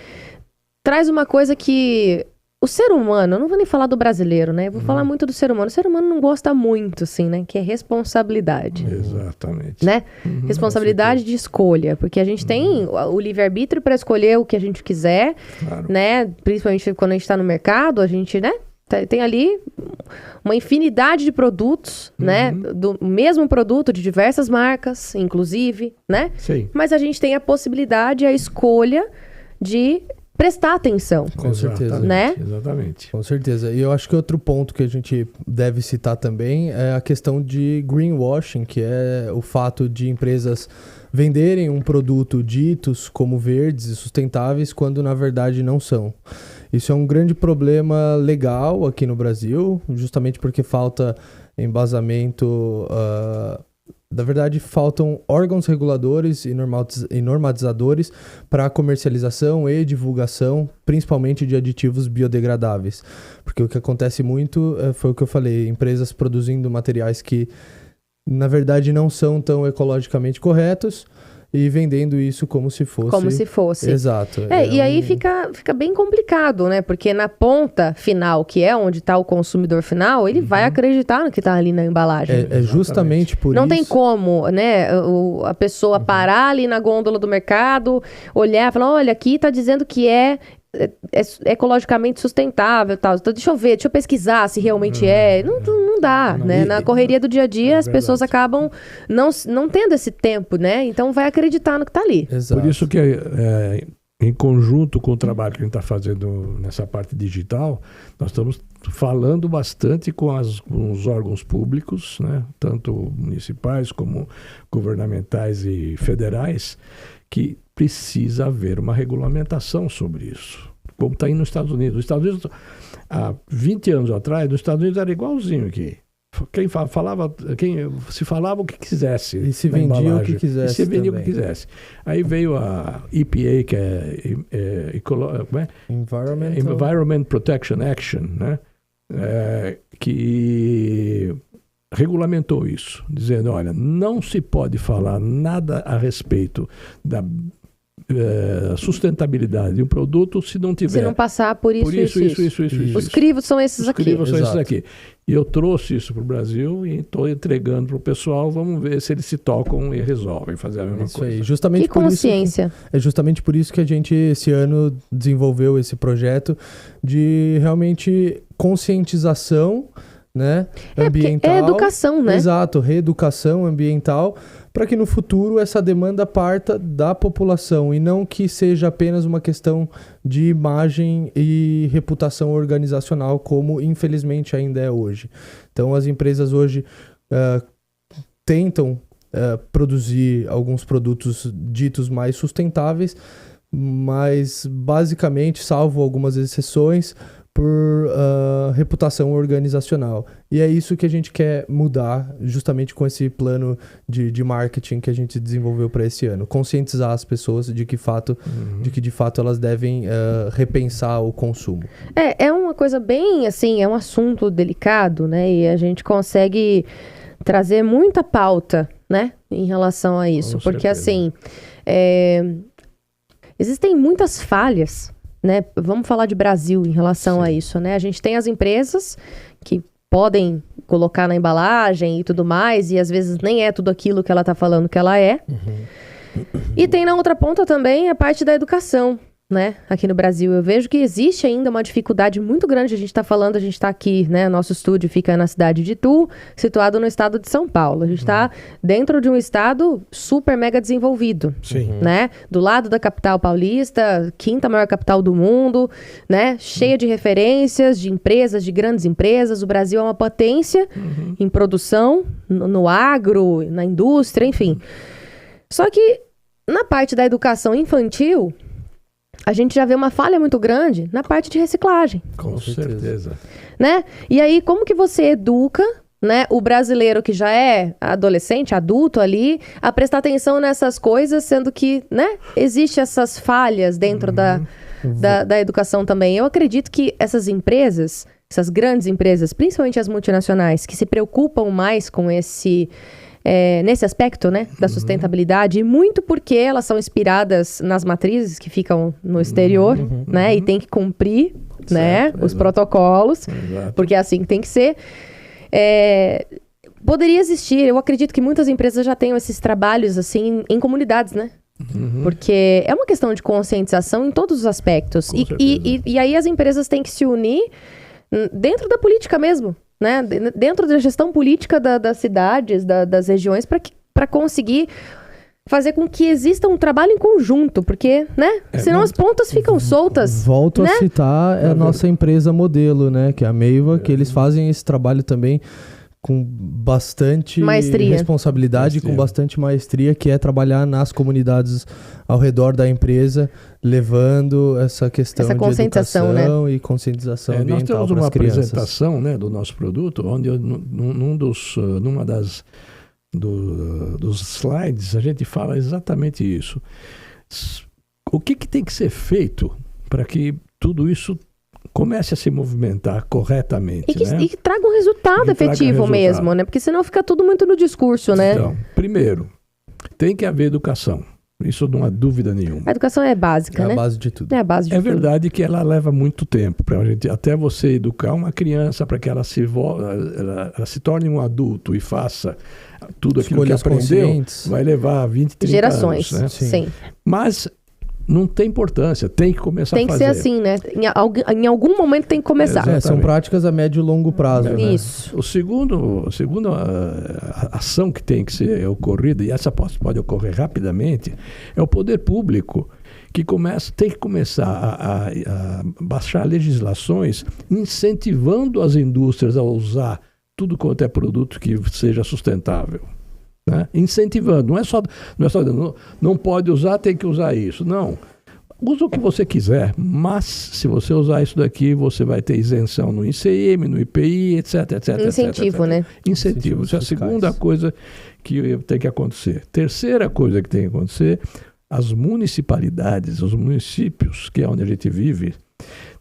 traz uma coisa que... O ser humano, eu não vou nem falar do brasileiro, né? Eu vou falar muito do ser humano. O ser humano não gosta muito, assim, né? Que é responsabilidade. Exatamente. Né? Responsabilidade de escolha. Porque a gente tem o livre-arbítrio para escolher o que a gente quiser, Claro. né? Principalmente quando a gente está no mercado, a gente, né? Tem ali uma infinidade de produtos, né? Do mesmo produto, de diversas marcas, inclusive, né? Sim. Mas a gente tem a possibilidade, a escolha de prestar atenção. Com certeza. Né? Exatamente. Com certeza. E eu acho que outro ponto que a gente deve citar também é a questão de greenwashing, que é o fato de empresas venderem um produto ditos como verdes e sustentáveis quando na verdade não são. Isso é um grande problema legal aqui no Brasil, justamente porque falta embasamento... Na verdade, faltam órgãos reguladores e normatizadores para a comercialização e divulgação, principalmente de aditivos biodegradáveis. Porque o que acontece muito foi o que eu falei, empresas produzindo materiais que, na verdade, não são tão ecologicamente corretos e vendendo isso como se fosse. Como se fosse. Exato. E aí fica bem complicado, né? Porque na ponta final, que é onde está o consumidor final, ele vai acreditar no que está ali na embalagem. É justamente por Não isso... tem como, né? A pessoa parar ali na gôndola do mercado, olhar e falar, olha, aqui está dizendo que é ecologicamente sustentável e tal. Então, deixa eu pesquisar se realmente é. Não dá, né? Na correria do dia a dia, as pessoas acabam não tendo esse tempo, né? Então, vai acreditar no que está ali. Exato. Por isso que, em conjunto com o trabalho que a gente está fazendo nessa parte digital, nós estamos falando bastante com os órgãos públicos, né? Tanto municipais como governamentais e federais, que precisa haver uma regulamentação sobre isso. Como está aí nos Estados Unidos. Os Estados Unidos, há 20 anos atrás, nos Estados Unidos era igualzinho aqui. Quem se falava o que quisesse. E se vendia o que quisesse. E se vendia também. o que quisesse. Aí veio a EPA, que é Environment Protection Action, né? Que regulamentou isso, dizendo, olha, não se pode falar nada a respeito da sustentabilidade de um produto se não tiver... Se não passar por isso. Os crivos são esses aqui. Os crivos são esses aqui. E eu trouxe isso para o Brasil e estou entregando para o pessoal. Vamos ver se eles se tocam e resolvem fazer a mesma coisa. Aí. Justamente que consciência. É justamente por isso que a gente, esse ano, desenvolveu esse projeto de realmente conscientização, né, ambiental. É educação, né? Exato, reeducação ambiental, para que no futuro essa demanda parta da população e não que seja apenas uma questão de imagem e reputação organizacional, como infelizmente ainda é hoje. Então as empresas hoje tentam produzir alguns produtos ditos mais sustentáveis, mas basicamente, salvo algumas exceções, por reputação organizacional. E é isso que a gente quer mudar justamente com esse plano de marketing que a gente desenvolveu para esse ano. Conscientizar as pessoas de que de fato elas devem repensar o consumo. É uma coisa bem, assim, é um assunto delicado, né? E a gente consegue trazer muita pauta, né? Em relação a isso. Porque, assim, existem muitas falhas, né? Vamos falar de Brasil em relação a isso, né? A gente tem as empresas que podem colocar na embalagem e tudo mais, e às vezes nem é tudo aquilo que ela está falando que ela é. E tem na outra ponta também a parte da educação, né? Aqui no Brasil eu vejo que existe ainda uma dificuldade muito grande. A gente está aqui, né? Nosso estúdio fica na cidade de Itu, situado no estado de São Paulo. A gente está dentro de um estado super mega desenvolvido, né? Do lado da capital paulista, quinta maior capital do mundo, né? Cheia de referências, de empresas, de grandes empresas. O Brasil é uma potência em produção, no agro, na indústria, enfim. Só que na parte da educação infantil, a gente já vê uma falha muito grande na parte de reciclagem. Com certeza. Né? E aí, como que você educa, né, o brasileiro que já é adolescente, adulto ali, a prestar atenção nessas coisas, sendo que, né, existem essas falhas dentro da educação também. Eu acredito que essas empresas, essas grandes empresas, principalmente as multinacionais, que se preocupam mais com nesse aspecto, né, da sustentabilidade, e muito porque elas são inspiradas nas matrizes que ficam no exterior, né, e tem que cumprir, né, os protocolos, porque é assim que tem que ser. Poderia existir, eu acredito que muitas empresas já tenham esses trabalhos, assim, em comunidades, né, porque é uma questão de conscientização em todos os aspectos, e aí as empresas têm que se unir dentro da política mesmo, né? Dentro da gestão política das cidades, das regiões, para conseguir fazer com que exista um trabalho em conjunto, porque, né? Senão as pontas ficam soltas. Volto né? a citar a nossa empresa modelo, né? Que é a Meiva, que eles fazem esse trabalho também com bastante responsabilidade, com bastante maestria, que é trabalhar nas comunidades ao redor da empresa, levando essa questão de conscientização, educação, né? E conscientização ambiental para as crianças. Nós temos uma apresentação, né, do nosso produto, onde numa dos slides a gente fala exatamente isso. O que tem que ser feito para que tudo isso comece a se movimentar corretamente, e que traga um resultado efetivo mesmo, né? Porque senão fica tudo muito no discurso, né? Então, primeiro, tem que haver educação. Isso não há dúvida nenhuma. A educação é básica, né? É a base de tudo. É a base de tudo. É verdade que ela leva muito tempo pra gente, até você educar uma criança para que ela se torne um adulto e faça tudo aquilo que aprendeu, vai levar 20, 30 gerações, anos, né? Sim. Mas não tem importância, tem que começar a fazer. Tem que ser assim, né? Em algum momento tem que começar. São práticas a médio e longo prazo. Né? Isso. A segunda ação que tem que ser ocorrida, e essa pode ocorrer rapidamente, é o poder público que tem que começar a baixar legislações incentivando as indústrias a usar tudo quanto é produto que seja sustentável. Né? Incentivando, não pode usar, tem que usar isso. Não, usa o que você quiser, mas se você usar isso daqui, você vai ter isenção no ICM, no IPI, etc. Incentivo, né? Incentivo. Isso é a segunda coisa que tem que acontecer. Terceira coisa que tem que acontecer, as municipalidades, os municípios, que é onde a gente vive,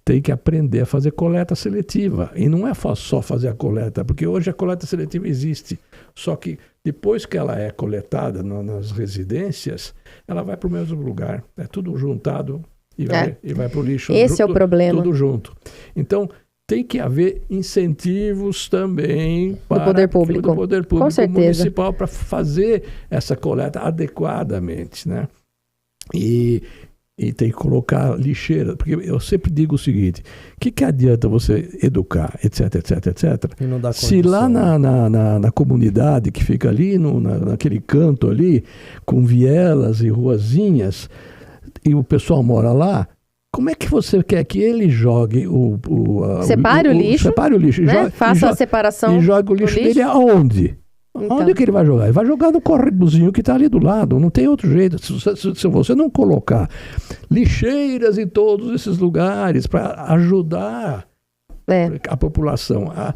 tem que aprender a fazer coleta seletiva. E não é só fazer a coleta, porque hoje a coleta seletiva existe. Só que depois que ela é coletada nas residências, ela vai para o mesmo lugar. É tudo juntado e vai para o lixo. Esse é o problema. Tudo junto. Então, tem que haver incentivos também do poder público, com certeza, municipal para fazer essa coleta adequadamente, né? E tem que colocar lixeira, porque eu sempre digo o seguinte: o que adianta você educar, etc, etc, etc, e não dá se lá na comunidade que fica ali, naquele canto ali, com vielas e ruazinhas, e o pessoal mora lá, como é que você quer que ele jogue separe o lixo, né? Faça a separação e jogue o lixo dele aonde? Então. Onde que ele vai jogar? Ele vai jogar no córregozinho que está ali do lado, não tem outro jeito. Se você não colocar lixeiras em todos esses lugares para ajudar a população a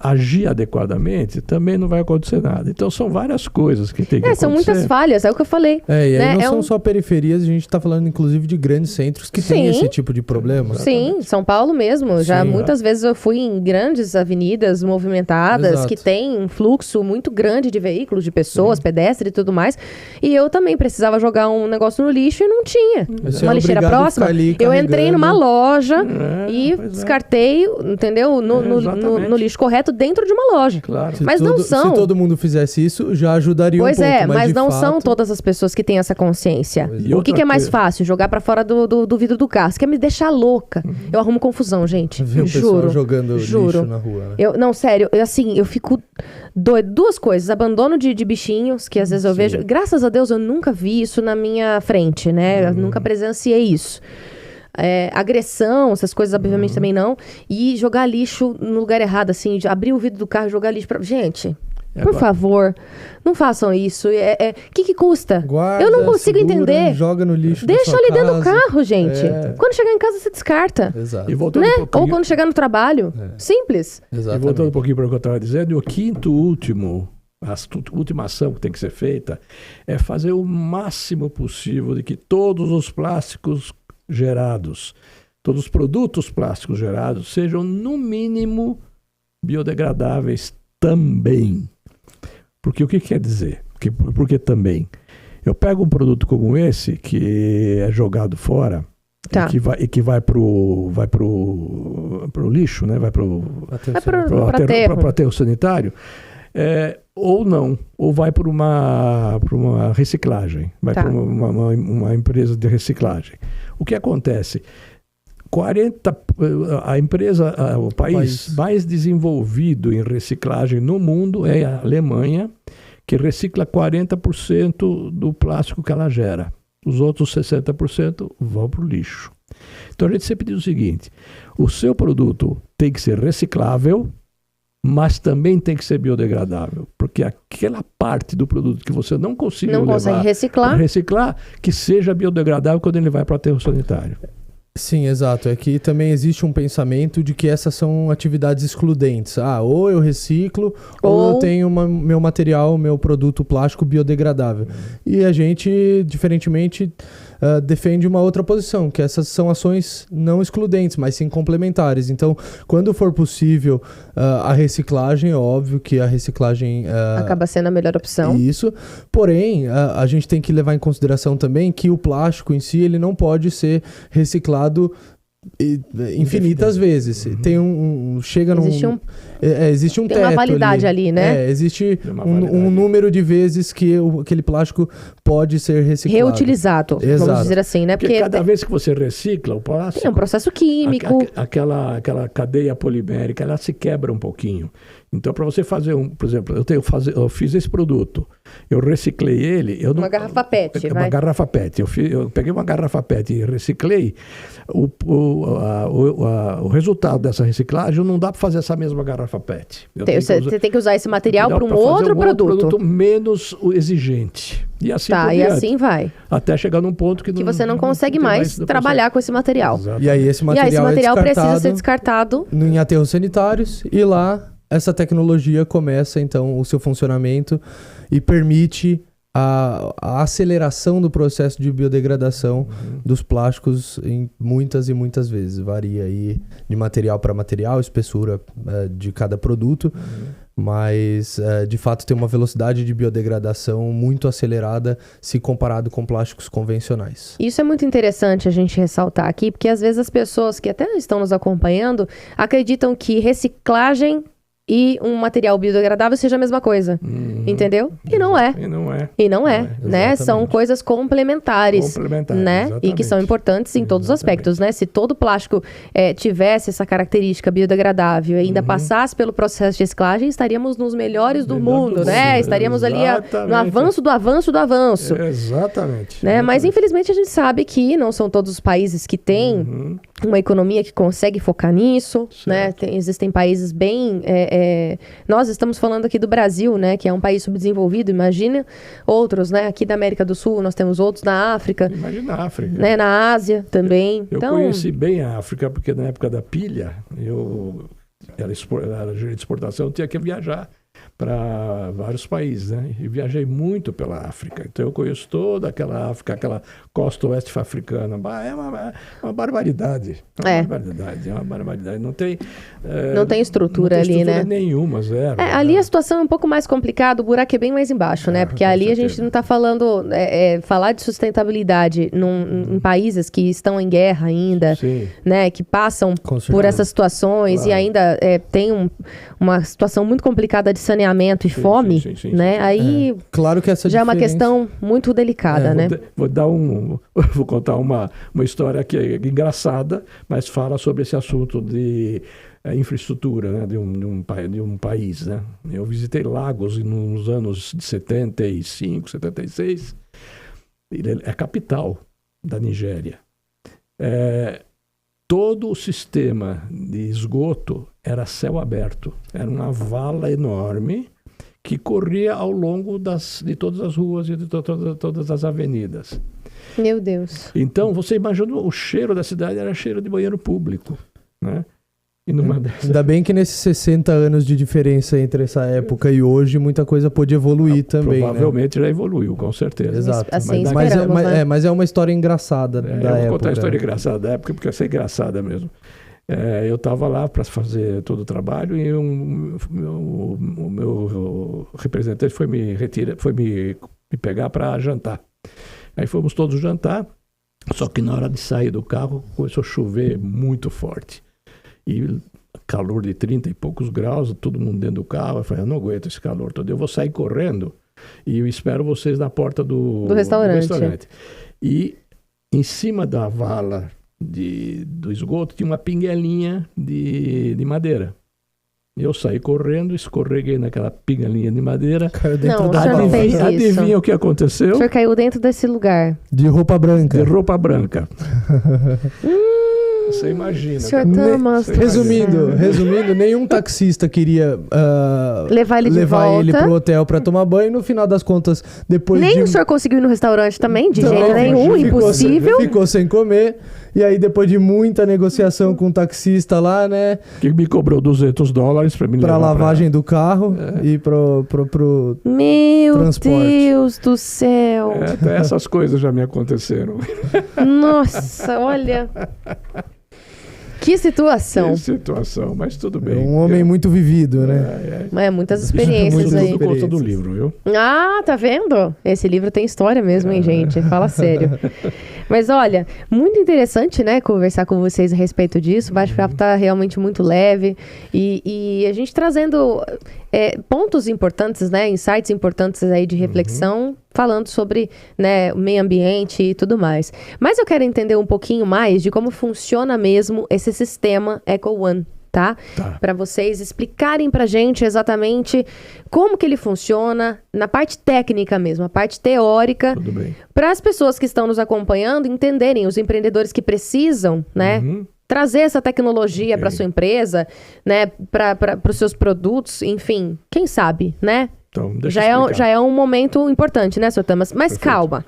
agir adequadamente, também não vai acontecer nada. Então são várias coisas que tem que acontecer. São muitas falhas, é o que eu falei. E aí não são só periferias, a gente está falando inclusive de grandes centros que têm esse tipo de problema. Sim, São Paulo mesmo. Já muitas vezes eu fui em grandes avenidas movimentadas, que tem um fluxo muito grande de veículos, de pessoas, pedestres e tudo mais. E eu também precisava jogar um negócio no lixo e não tinha uma lixeira próxima. Eu entrei numa loja e descartei, entendeu? No lixo correto dentro de uma loja. Claro. Mas não são. Se todo mundo fizesse isso, já ajudaria um pouco. Mas não são todas as pessoas que têm essa consciência. O que é mais fácil? Jogar pra fora do vidro do carro. Isso quer me deixar louca. Eu arrumo confusão, gente. Ver o pessoal jogando lixo na rua. Né? Não, sério. Eu fico doido. Duas coisas. Abandono de bichinhos, que às vezes eu vejo. Graças a Deus, eu nunca vi isso na minha frente, né? Eu nunca presenciei isso. Agressão, essas coisas obviamente também não. E jogar lixo no lugar errado, assim, de abrir o vidro do carro e jogar lixo pra... Gente, por favor, não façam isso. Que custa? Guarda, eu não consigo entender. Joga no lixo. Deixa ali dentro do carro, gente. Quando chegar em casa, você descarta. Exato. E voltando Ou quando chegar no trabalho. Simples. Exatamente. E voltando um pouquinho para o que eu estava dizendo, o quinto último, a última ação que tem que ser feita é fazer o máximo possível de que todos os plásticos gerados, todos os produtos plásticos gerados sejam no mínimo biodegradáveis também. Porque o que quer dizer? Porque também? Eu pego um produto como esse que é jogado fora e que vai pro lixo, né? Vai pro aterro sanitário. Ou não, ou vai para uma reciclagem, vai para uma empresa de reciclagem. O que acontece? O país mais desenvolvido em reciclagem no mundo é a Alemanha, que recicla 40% do plástico que ela gera. Os outros 60% vão para o lixo. Então a gente sempre diz o seguinte: o seu produto tem que ser reciclável, mas também tem que ser biodegradável, porque aquela parte do produto que você não consegue reciclar, que seja biodegradável quando ele vai para o aterro sanitário. Sim, exato. É que também existe um pensamento de que essas são atividades excludentes. Ou eu reciclo, ou eu tenho meu material, meu produto plástico biodegradável. E a gente, diferentemente, defende uma outra posição, que essas são ações não excludentes, mas sim complementares. Então, quando for possível a reciclagem, é óbvio que a reciclagem... acaba sendo a melhor opção. Isso. Porém, a gente tem que levar em consideração também que o plástico em si, ele não pode ser reciclado infinitas vezes. Tem existe um teto. Tem uma validade ali, né? Existe um número de vezes que aquele plástico pode ser reciclado. Reutilizado, vamos dizer assim, né? Porque cada vez que você recicla o plástico... Tem um processo químico. Aquela cadeia polimérica, ela se quebra um pouquinho. Então, para você fazer por exemplo, eu fiz esse produto, eu reciclei ele... Uma garrafa PET, Uma garrafa PET. Eu peguei uma garrafa PET e reciclei. O resultado dessa reciclagem não dá para fazer essa mesma garrafa PET. Você tem que usar esse material para um outro produto menos exigente. E assim assim vai. Até chegar num ponto que você não consegue mais trabalhar com esse material. Exatamente. E aí esse material precisa ser descartado em aterros sanitários, e lá essa tecnologia começa então o seu funcionamento e permite a aceleração do processo de biodegradação dos plásticos em muitas e muitas vezes. Varia aí de material para material, espessura de cada produto, mas de fato tem uma velocidade de biodegradação muito acelerada se comparado com plásticos convencionais. Isso é muito interessante a gente ressaltar aqui, porque às vezes as pessoas que até estão nos acompanhando acreditam que reciclagem e um material biodegradável seja a mesma coisa, entendeu? E não é. E não é, né? São coisas complementares, né? Exatamente. E que são importantes em todos os aspectos, né? Se todo plástico tivesse essa característica biodegradável e ainda passasse pelo processo de reciclagem, estaríamos nos melhores do mundo, né? Estaríamos ali no avanço do avanço do avanço. Exatamente. Né? Mas infelizmente a gente sabe que não são todos os países que têm uma economia que consegue focar nisso, né? Existem países bem... nós estamos falando aqui do Brasil, né? Que é um país subdesenvolvido, imagina outros, né? Aqui da América do Sul, nós temos outros na África. Imagina a África. Né? Na Ásia também. Eu conheci bem a África, porque na época da pilha, eu era gerente de exportação, eu tinha que viajar para vários países, né? E viajei muito pela África. Então eu conheço toda aquela África, aquela costa oeste africana. É uma barbaridade. É uma barbaridade. Não tem estrutura ali, né? Nenhuma, zero. Ali a situação é um pouco mais complicada, o buraco é bem mais embaixo, né? Porque ali certeza. A gente não está falando... falar de sustentabilidade em países que estão em guerra ainda, né? Que passam por essas situações e ainda tem uma situação muito complicada de saneamento e fome, né? Aí claro que essa já é uma questão muito delicada, né? Vou contar uma história que é engraçada, mas fala sobre esse assunto de infraestrutura, né? de um país, né? Eu visitei Lagos nos anos de 75, 76. Ele é a capital da Nigéria. Todo o sistema de esgoto era céu aberto. Era uma vala enorme que corria ao longo de todas as ruas e de todas as avenidas. Meu Deus. Então, você imagina, o cheiro da cidade era cheiro de banheiro público, né? Ainda bem que nesses 60 anos de diferença entre essa época e hoje, muita coisa pôde evoluir também. Provavelmente já evoluiu, com certeza. Exato. Assim, mas é uma história engraçada da época. Eu vou contar a história engraçada da época, porque essa é engraçada mesmo. Eu estava lá para fazer todo o trabalho e o meu representante foi me pegar para jantar. Aí fomos todos jantar, só que na hora de sair do carro começou a chover muito forte. E calor de 30 e poucos graus, todo mundo dentro do carro. Eu falei, eu não aguento esse calor todo. Eu vou sair correndo e eu espero vocês na porta do restaurante. E em cima da vala do esgoto tinha uma pinguelinha de madeira. Eu saí correndo, escorreguei naquela pinguelinha de madeira. Caiu dentro da vala. Adivinha o que aconteceu? O senhor caiu dentro desse lugar. De roupa branca. De roupa branca. Você imagina. Senhor Thomas. Resumindo, nenhum taxista queria levar ele pro hotel para tomar banho. No final das contas, depois o senhor conseguiu ir no restaurante também? De jeito nenhum, impossível. Ficou sem comer. E aí, depois de muita negociação com o taxista lá, né? Que me cobrou $200 para me levar pra lavagem do carro e pro Meu transporte. Deus do céu. Até essas coisas já me aconteceram. Nossa, olha... Que situação. Mas tudo bem. Um homem muito vivido, né? Muitas experiências aí. Tudo conta do livro, viu? Ah, tá vendo? Esse livro tem história mesmo, hein, gente? Fala sério. Mas olha, muito interessante, né, conversar com vocês a respeito disso. O bate-papo tá realmente muito leve. E a gente trazendo pontos importantes, né, insights importantes aí de reflexão, falando sobre, né, o meio ambiente e tudo mais. Mas eu quero entender um pouquinho mais de como funciona mesmo esse sistema EcoOne. Tá? Para vocês explicarem pra gente exatamente como que ele funciona na parte técnica mesmo, a parte teórica, para as pessoas que estão nos acompanhando entenderem, os empreendedores que precisam, né, trazer essa tecnologia para sua empresa, né, para os seus produtos, enfim, quem sabe, né? Então, já é um momento importante, né, Sr. Thomas? Mas calma,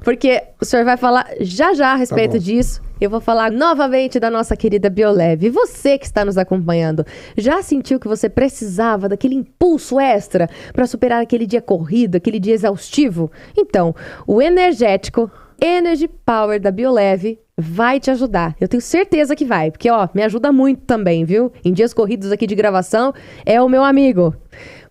porque o senhor vai falar já a respeito disso. eu vou falar novamente da nossa querida Bioleve. Você que está nos acompanhando, já sentiu que você precisava daquele impulso extra para superar aquele dia corrido, aquele dia exaustivo? Então, o energético Energy Power da Bioleve vai te ajudar. Eu tenho certeza que vai, porque ó, me ajuda muito também, viu? Em dias corridos aqui de gravação, é o meu amigo.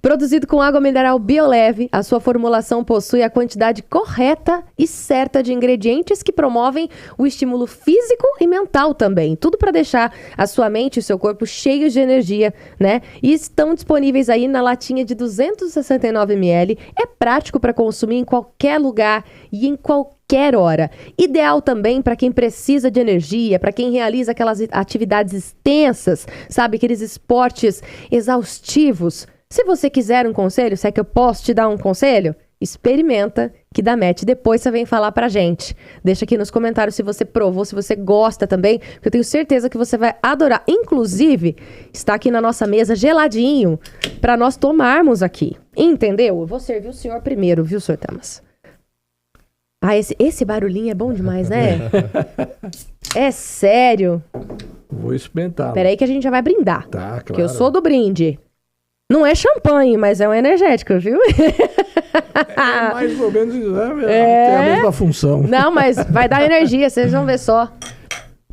Produzido com água mineral Bioleve, a sua formulação possui a quantidade correta e certa de ingredientes que promovem o estímulo físico e mental também. Tudo para deixar a sua mente e o seu corpo cheios de energia, né? E estão disponíveis aí na latinha de 269 ml. É prático para consumir em qualquer lugar e em qualquer hora. Ideal também para quem precisa de energia, para quem realiza aquelas atividades extensas, sabe? Aqueles esportes exaustivos. Se você quiser um conselho, se é que eu posso te dar um conselho, experimenta que dá match. Depois você vem falar pra gente. Deixa aqui nos comentários se você provou, se você gosta também, que eu tenho certeza que você vai adorar. Inclusive, está aqui na nossa mesa geladinho para nós tomarmos aqui. Entendeu? Eu vou servir o senhor primeiro, viu, Sr. Tamas? Ah, esse barulhinho é bom demais, né? É sério. Vou experimentar. Peraí que a gente já vai brindar. Tá, claro. Que eu sou do brinde. Não é champanhe, mas é um energético, viu? É mais ou menos isso, né? Tem a mesma função. Não, mas vai dar energia, vocês vão ver só.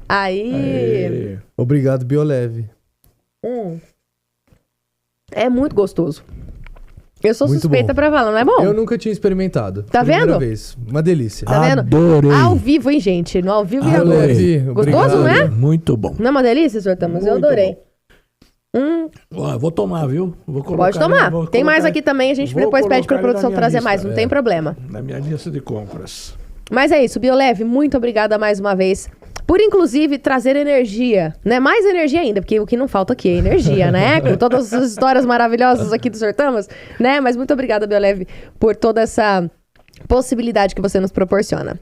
Aí. Obrigado, Bioleve. É muito gostoso. Eu sou Muito suspeita bom. pra falar, não é bom? Eu nunca tinha experimentado. Tá Primeira vendo? vez. Uma delícia. Tá vendo? Adorei. Ao vivo, hein, gente? No ao vivo e agora. Bioleve, Gostoso, não é? Muito bom. Não é uma delícia, Sr. Tamas? Eu Muito adorei. Ó, vou tomar, viu? Vou colocar Pode tomar. vou Tem mais colocar- aqui também, a gente vou depois pede pra colocar ele na produção minha trazer lista, mais, não tem problema. Na minha lista de compras. Mas é isso, Bioleve, muito obrigada mais uma vez por, inclusive, trazer energia, né? Mais energia ainda, porque o que não falta aqui é energia, né? Com todas as histórias maravilhosas aqui do Sr. Tamas, né? Mas muito obrigada, Bioleve, por toda essa possibilidade que você nos proporciona.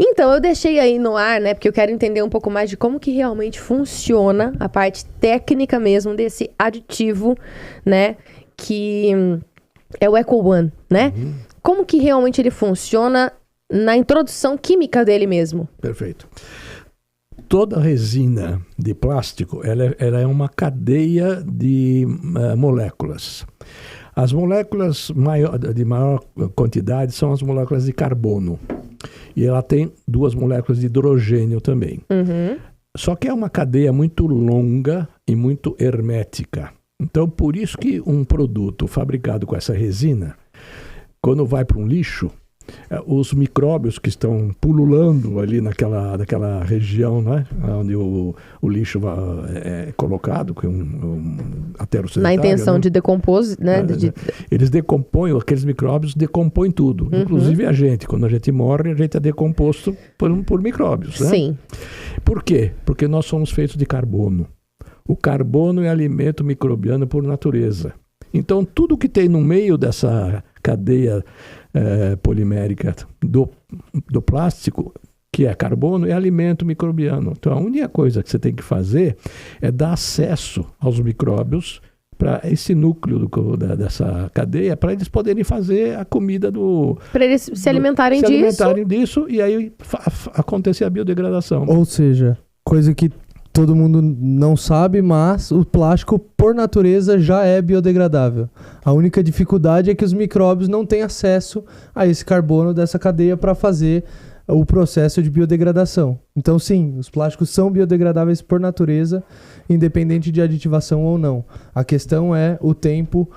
Então, eu deixei aí no ar, né? Porque eu quero entender um pouco mais de como que realmente funciona a parte técnica mesmo desse aditivo, né? Que é o Eco One, né? Como que realmente ele funciona na introdução química dele mesmo? Perfeito. Toda resina de plástico, ela é uma cadeia de moléculas. As moléculas de maior quantidade são as moléculas de carbono. E ela tem 2 moléculas de hidrogênio também. Só que é uma cadeia muito longa e muito hermética. Então, por isso que um produto fabricado com essa resina, quando vai para um lixo, os micróbios que estão pululando ali naquela região, né, onde o lixo é colocado, que é um aterro Na sanitário, intenção né? de decompor, né? Eles decompõem, aqueles micróbios decompõem tudo. Inclusive a gente, quando a gente morre, a gente é decomposto por micróbios, né? Sim. Por quê? Porque nós somos feitos de carbono. O carbono é alimento microbiano por natureza. Então, tudo que tem no meio dessa cadeia polimérica do plástico, que é carbono, é alimento microbiano. Então, a única coisa que você tem que fazer é dar acesso aos micróbios para esse núcleo dessa cadeia, para eles poderem fazer a comida para eles se alimentarem disso, e aí acontecer a biodegradação. Ou seja, coisa que todo mundo não sabe, mas o plástico, por natureza, já é biodegradável. A única dificuldade é que os micróbios não têm acesso a esse carbono dessa cadeia para fazer o processo de biodegradação. Então, sim, os plásticos são biodegradáveis por natureza, independente de aditivação ou não. A questão é o tempo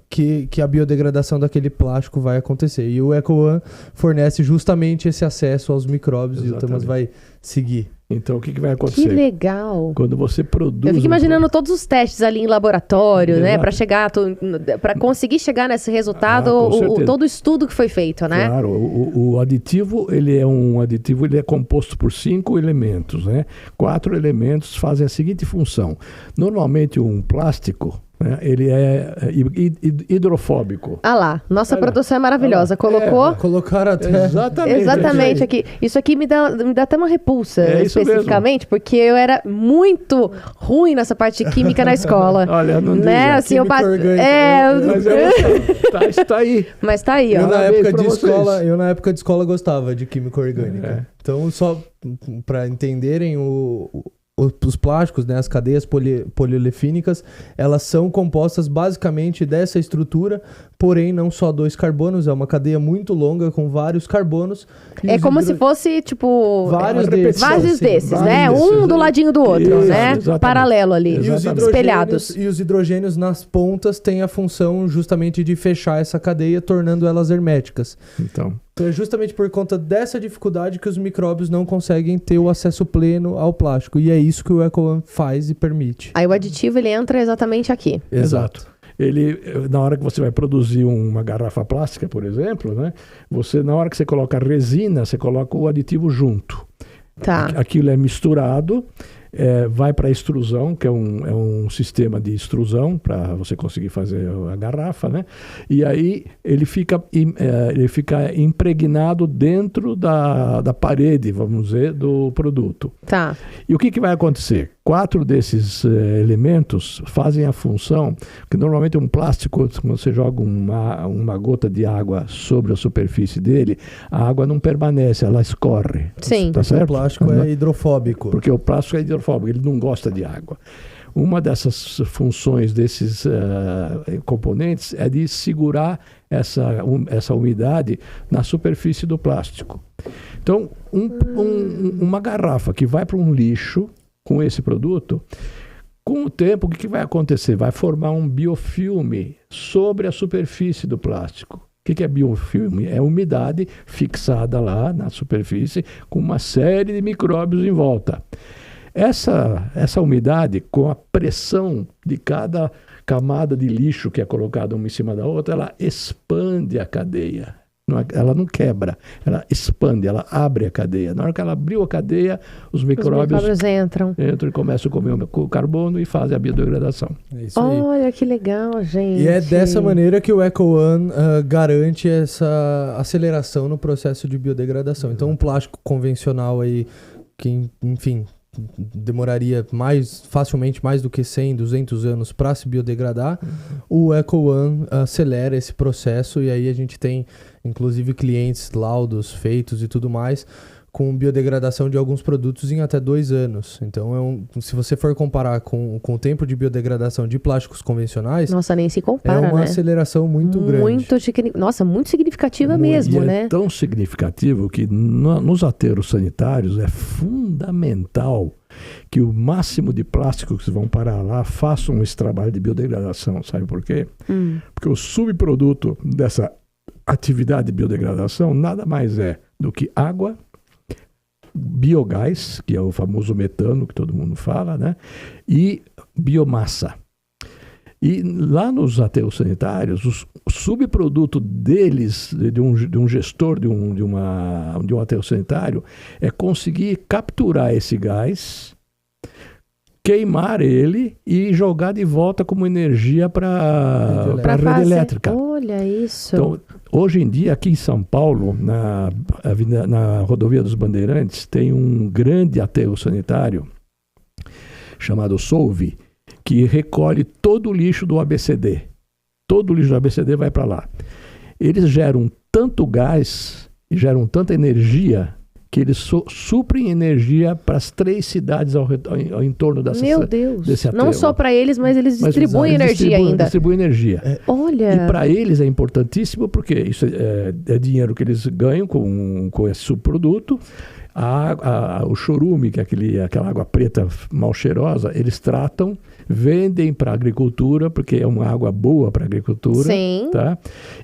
que a biodegradação daquele plástico vai acontecer. E o Eco One fornece justamente esse acesso aos micróbios. Exatamente. E o Tamas vai seguir. Então, o que vai acontecer? Que legal! Quando você produz... Eu fico imaginando todos os testes ali em laboratório, né? Exato. Para conseguir chegar nesse resultado, com certeza. todo o estudo que foi feito, né? Claro, o aditivo, ele é composto por 5 elementos, né? 4 elementos fazem a seguinte função. Normalmente, um plástico, né? Ele é hidrofóbico. Ah lá, nossa Olha, produção é maravilhosa. olha, Colocou... Colocaram até... Exatamente aqui. Isso aqui me dá até uma repulsa, isso especificamente, porque eu era muito ruim nessa parte de química na escola. Olha, não diga. Né? Assim, eu Química orgânica. Mas está aí. Mas tá aí, ó. Eu na Parabéns época de pra escola gostava de química orgânica. É. Então, só para entenderem os plásticos, né, as cadeias poliolefínicas, elas são compostas basicamente dessa estrutura, porém não só 2 carbonos, é uma cadeia muito longa com vários carbonos. É como se fosse, tipo... Vários desses, né? Vários Um desses, do ladinho do outro, Isso, né? exatamente. Paralelo ali, espelhados. E os hidrogênios nas pontas têm a função justamente de fechar essa cadeia, tornando elas herméticas. Então, É justamente por conta dessa dificuldade que os micróbios não conseguem ter o acesso pleno ao plástico. E é isso que o EcoOne faz e permite. Aí o aditivo, ele entra exatamente aqui. exato. Ele, na hora que você vai produzir uma garrafa plástica, por exemplo, né? Na hora que você coloca a resina, você coloca o aditivo junto. Tá. Aquilo é misturado, vai para a extrusão, que é um sistema de extrusão para você conseguir fazer a garrafa, né? E aí ele fica impregnado dentro da parede, vamos dizer, do produto. Tá. E o que vai acontecer? 4 desses elementos fazem a função que normalmente um plástico, quando você joga uma gota de água sobre a superfície dele, a água não permanece, ela escorre. Sim. Tá certo? O plástico é hidrofóbico. Porque o plástico é hidrofóbico, ele não gosta de água. Uma dessas funções desses componentes é de segurar essa umidade na superfície do plástico. Então, uma garrafa que vai para um lixo com esse produto, com o tempo, o que vai acontecer? Vai formar um biofilme sobre a superfície do plástico. O que é biofilme? É umidade fixada lá na superfície com uma série de micróbios em volta. Essa umidade, com a pressão de cada camada de lixo que é colocada uma em cima da outra, ela expande a cadeia. Ela não quebra, ela expande, ela abre a cadeia. Na hora que ela abriu a cadeia, os micróbios entram e começam a comer o carbono e fazem a biodegradação. É isso aí. Olha que legal, gente. E é dessa maneira que o EcoOne garante essa aceleração no processo de biodegradação. Então, um plástico convencional aí, que, enfim, demoraria facilmente mais do que 100, 200 anos para se biodegradar, o EcoOne acelera esse processo, e aí a gente tem inclusive clientes, laudos feitos e tudo mais, com biodegradação de alguns produtos em até 2 anos. Então, se você for comparar com o tempo de biodegradação de plásticos convencionais... Nossa, nem se compara, é uma né? aceleração muito grande. Nossa, muito significativa mesmo, né? É tão significativo que nos aterros sanitários é fundamental que o máximo de plástico que vocês vão parar lá façam esse trabalho de biodegradação. Sabe por quê? Porque o subproduto dessa atividade de biodegradação nada mais é do que água, biogás, que é o famoso metano que todo mundo fala, né? E biomassa. E lá nos aterros sanitários, o subproduto deles, de um gestor de um aterro sanitário, é conseguir capturar esse gás, queimar ele e jogar de volta como energia para a rede elétrica. Olha isso. Então, hoje em dia, aqui em São Paulo, na Rodovia dos Bandeirantes, tem um grande aterro sanitário chamado Solve, que recolhe todo o lixo do ABCD. Todo o lixo do ABCD vai para lá. Eles geram tanto gás e geram tanta energia que eles suprem energia para as 3 cidades ao entorno desse aterro. Não só para eles, mas eles distribuem energia ainda. Distribuem energia. Olha. E para eles é importantíssimo porque isso é dinheiro que eles ganham com esse subproduto. O chorume, que é aquela água preta mal cheirosa, eles tratam, vendem para a agricultura, porque é uma água boa para a agricultura. Sim. Tá?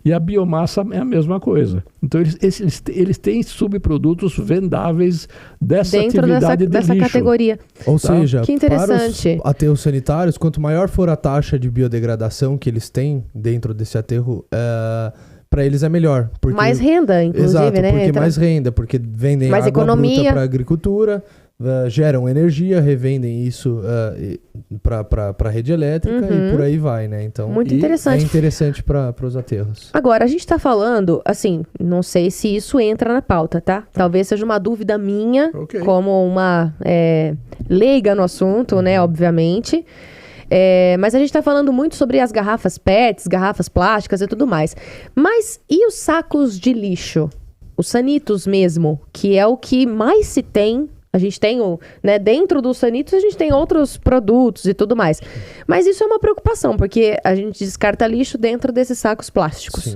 E a biomassa é a mesma coisa. Então, eles têm subprodutos vendáveis dessa atividade dessa lixo. Categoria. Ou seja, que interessante. Para os aterros sanitários, quanto maior for a taxa de biodegradação que eles têm dentro desse aterro, para eles é melhor. Porque... Mais renda, inclusive, Exato, né? porque mais renda, porque vendem mais água economia bruta para a agricultura, geram energia, revendem isso para a rede elétrica e por aí vai, né? Então, muito interessante. É interessante para os aterros. Agora, a gente está falando, assim, não sei se isso entra na pauta, tá? Talvez seja uma dúvida minha, como uma leiga no assunto, né? Obviamente. Mas a gente está falando muito sobre as garrafas PETs, garrafas plásticas e tudo mais. Mas e os sacos de lixo? Os sanitos mesmo, que é o que mais se tem. A gente tem, né, dentro dos sanitos a gente tem outros produtos e tudo mais. Mas isso é uma preocupação, porque a gente descarta lixo dentro desses sacos plásticos.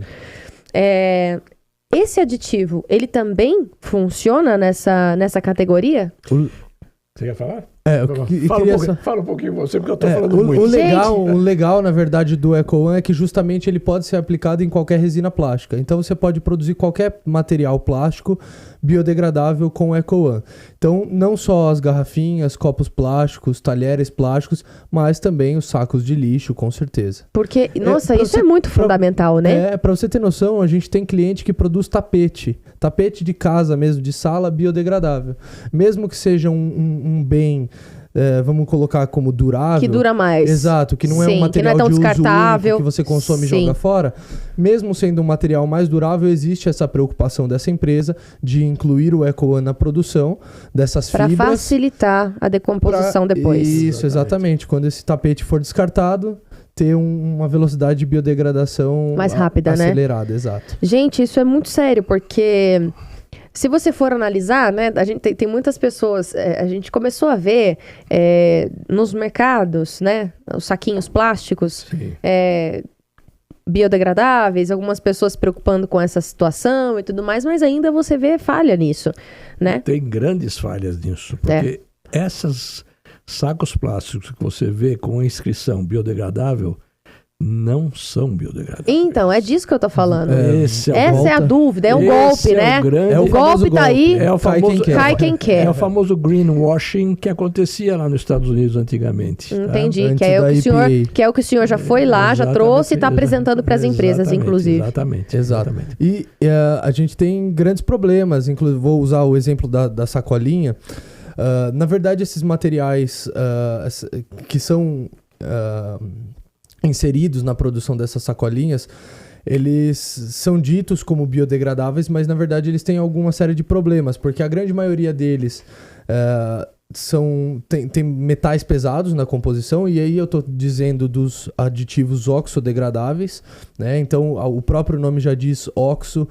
Esse aditivo, ele também funciona nessa categoria? Você quer falar? Fala um pouquinho você, porque eu tô falando muito. O legal, na verdade, do EcoOne é que justamente ele pode ser aplicado em qualquer resina plástica. Então você pode produzir qualquer material plástico biodegradável com o EcoOne. Então, não só as garrafinhas, copos plásticos, talheres plásticos, mas também os sacos de lixo, com certeza. Porque, nossa, isso é muito fundamental, né? Pra você ter noção, a gente tem cliente que produz tapete de casa mesmo, de sala biodegradável. Mesmo que seja um bem... vamos colocar como durável. Que dura mais. Exato, que não é um material de uso descartável, único que você consome e joga fora. Mesmo sendo um material mais durável, existe essa preocupação dessa empresa de incluir o EcoOne na produção dessas fibras. Para facilitar a decomposição depois. Isso, exatamente. Quando esse tapete for descartado, ter uma velocidade de biodegradação mais rápida, acelerada, exato. Gente, isso é muito sério, porque... Se você for analisar, né, a gente tem muitas pessoas, a gente começou a ver nos mercados, né, os saquinhos plásticos biodegradáveis, algumas pessoas se preocupando com essa situação e tudo mais, mas ainda você vê falha nisso, né? Tem grandes falhas nisso, porque esses sacos plásticos que você vê com a inscrição biodegradável não são biodegradáveis. Então, é disso que eu tô falando. Essa é a dúvida, é um golpe, né? O golpe tá aí, é o famoso, cai quem quer. É o famoso greenwashing que acontecia lá nos Estados Unidos antigamente. Entendi, tá? que é o que o senhor já foi lá, já trouxe e está apresentando para as empresas, inclusive. Exatamente. E a gente tem grandes problemas, inclusive vou usar o exemplo da sacolinha. Na verdade, esses materiais que são... inseridos na produção dessas sacolinhas, eles são ditos como biodegradáveis, mas na verdade eles têm alguma série de problemas, porque a grande maioria deles tem metais pesados na composição, e aí eu estou dizendo dos aditivos oxodegradáveis, né? Então o próprio nome já diz oxo,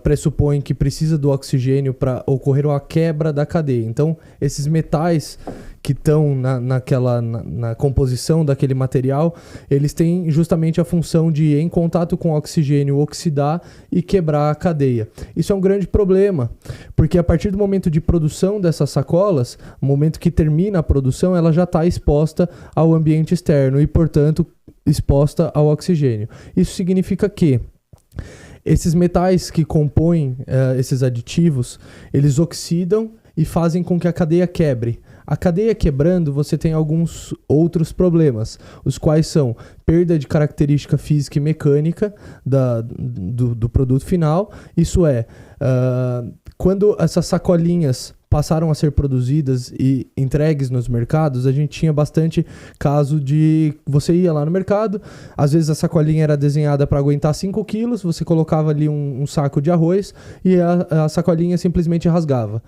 pressupõe que precisa do oxigênio para ocorrer uma quebra da cadeia. Então esses metais que estão na composição daquele material, eles têm justamente a função de, em contato com o oxigênio, oxidar e quebrar a cadeia. Isso é um grande problema, porque a partir do momento de produção dessas sacolas, no momento que termina a produção, ela já está exposta ao ambiente externo e, portanto, exposta ao oxigênio. Isso significa que esses metais que compõem esses aditivos, eles oxidam e fazem com que a cadeia quebre. A cadeia quebrando, você tem alguns outros problemas, os quais são perda de característica física e mecânica do produto final. Isso é, quando essas sacolinhas passaram a ser produzidas e entregues nos mercados, a gente tinha bastante caso de... Você ia lá no mercado, às vezes a sacolinha era desenhada para aguentar 5 quilos, você colocava ali um saco de arroz e a sacolinha simplesmente rasgava.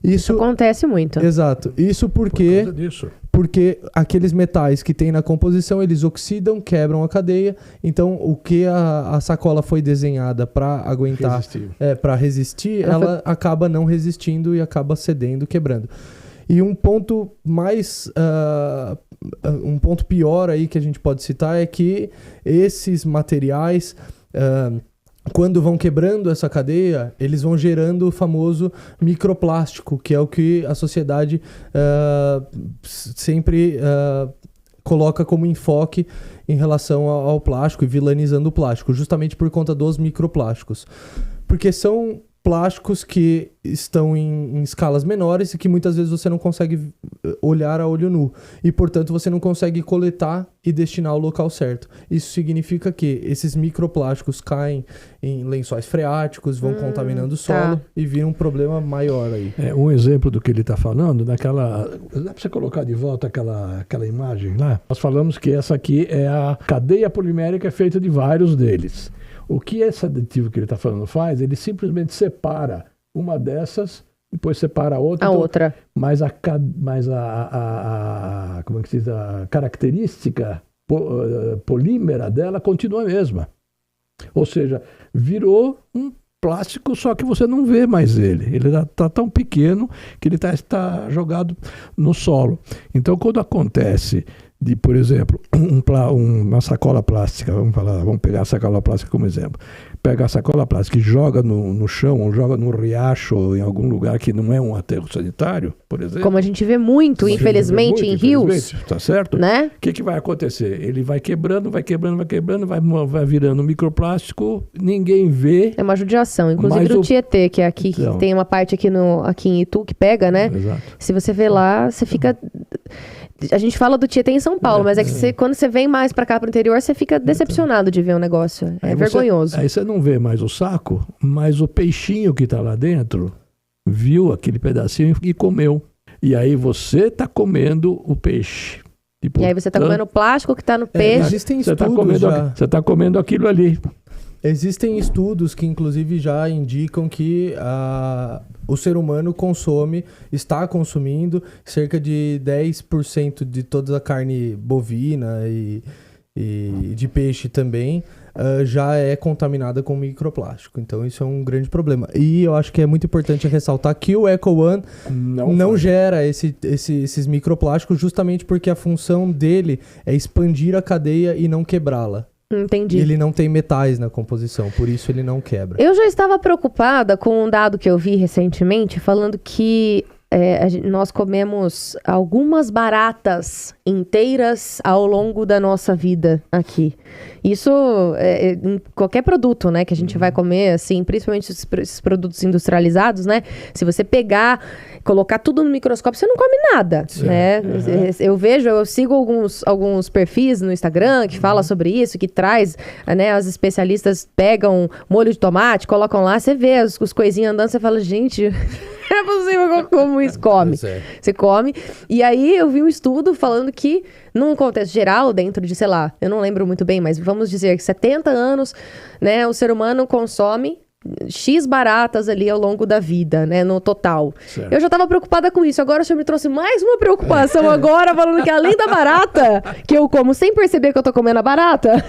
Isso acontece muito. Exato. Isso porque aqueles metais que tem na composição, eles oxidam, quebram a cadeia. Então, o que a sacola foi desenhada para aguentar, para resistir, ela acaba não resistindo e acaba cedendo, quebrando. E um ponto um ponto pior aí que a gente pode citar é que esses materiais... quando vão quebrando essa cadeia, eles vão gerando o famoso microplástico, que é o que a sociedade sempre coloca como enfoque em relação ao plástico e vilanizando o plástico, justamente por conta dos microplásticos. Porque são plásticos que estão em escalas menores e que muitas vezes você não consegue olhar a olho nu. E, portanto, você não consegue coletar e destinar ao local certo. Isso significa que esses microplásticos caem em lençóis freáticos, vão contaminando o solo e viram um problema maior aí. Um exemplo do que ele está falando, dá para você colocar de volta aquela imagem lá? Nós falamos que essa aqui é a cadeia polimérica feita de vários deles. O que esse aditivo que ele está falando faz? Ele simplesmente separa uma dessas, depois separa a outra. Outra. Mas como é que se diz? A característica polímera dela continua a mesma. Ou seja, virou um plástico, só que você não vê mais ele. Ele está tão pequeno que ele está jogado no solo. Então, quando acontece de, por exemplo, uma sacola plástica, vamos pegar a sacola plástica como exemplo. Pega a sacola plástica e joga no chão, ou joga no riacho, ou em algum lugar que não é um aterro sanitário, por exemplo. Como a gente vê muito, infelizmente, em rios. Tá certo? Né? O que vai acontecer? Ele vai quebrando, vai virando microplástico, ninguém vê. É uma judiação. Inclusive do Tietê, que é aqui, que tem uma parte aqui em Itu que pega, né? Exato. Se você vê lá, você fica... A gente fala do Tietê em São Paulo, mas é que quando você vem mais pra cá, pro interior, você fica decepcionado de ver o negócio. É vergonhoso. Aí você não vê mais o saco, mas o peixinho que tá lá dentro viu aquele pedacinho e comeu. E aí você tá comendo o peixe. E aí você tá comendo o plástico que tá no peixe. Existem estudos Você tá comendo aquilo ali. Existem estudos que, inclusive, já indicam que o ser humano está consumindo cerca de 10% de toda a carne bovina e de peixe também, já é contaminada com microplástico. Então, isso é um grande problema. E eu acho que é muito importante ressaltar que o EcoOne não gera esses microplásticos justamente porque a função dele é expandir a cadeia e não quebrá-la. Entendi. Ele não tem metais na composição, por isso ele não quebra. Eu já estava preocupada com um dado que eu vi recentemente, falando que nós comemos algumas baratas inteiras ao longo da nossa vida aqui. Isso em qualquer produto, né, que a gente vai comer, assim, principalmente esses produtos industrializados, né? Se você pegar, colocar tudo no microscópio, você não come nada, né? Eu sigo alguns perfis no Instagram que fala sobre isso, que traz, né, as especialistas pegam molho de tomate, colocam lá, você vê os coisinhas andando, você fala, gente... É possível que eu como isso? Come. Você come. E aí eu vi um estudo falando que, num contexto geral, dentro de, sei lá, eu não lembro muito bem, mas vamos dizer que 70 anos, né, o ser humano consome X baratas ali ao longo da vida, né, no total. Certo. Eu já estava preocupada com isso, agora o senhor me trouxe mais uma preocupação agora, falando que além da barata, que eu como sem perceber que eu tô comendo a barata,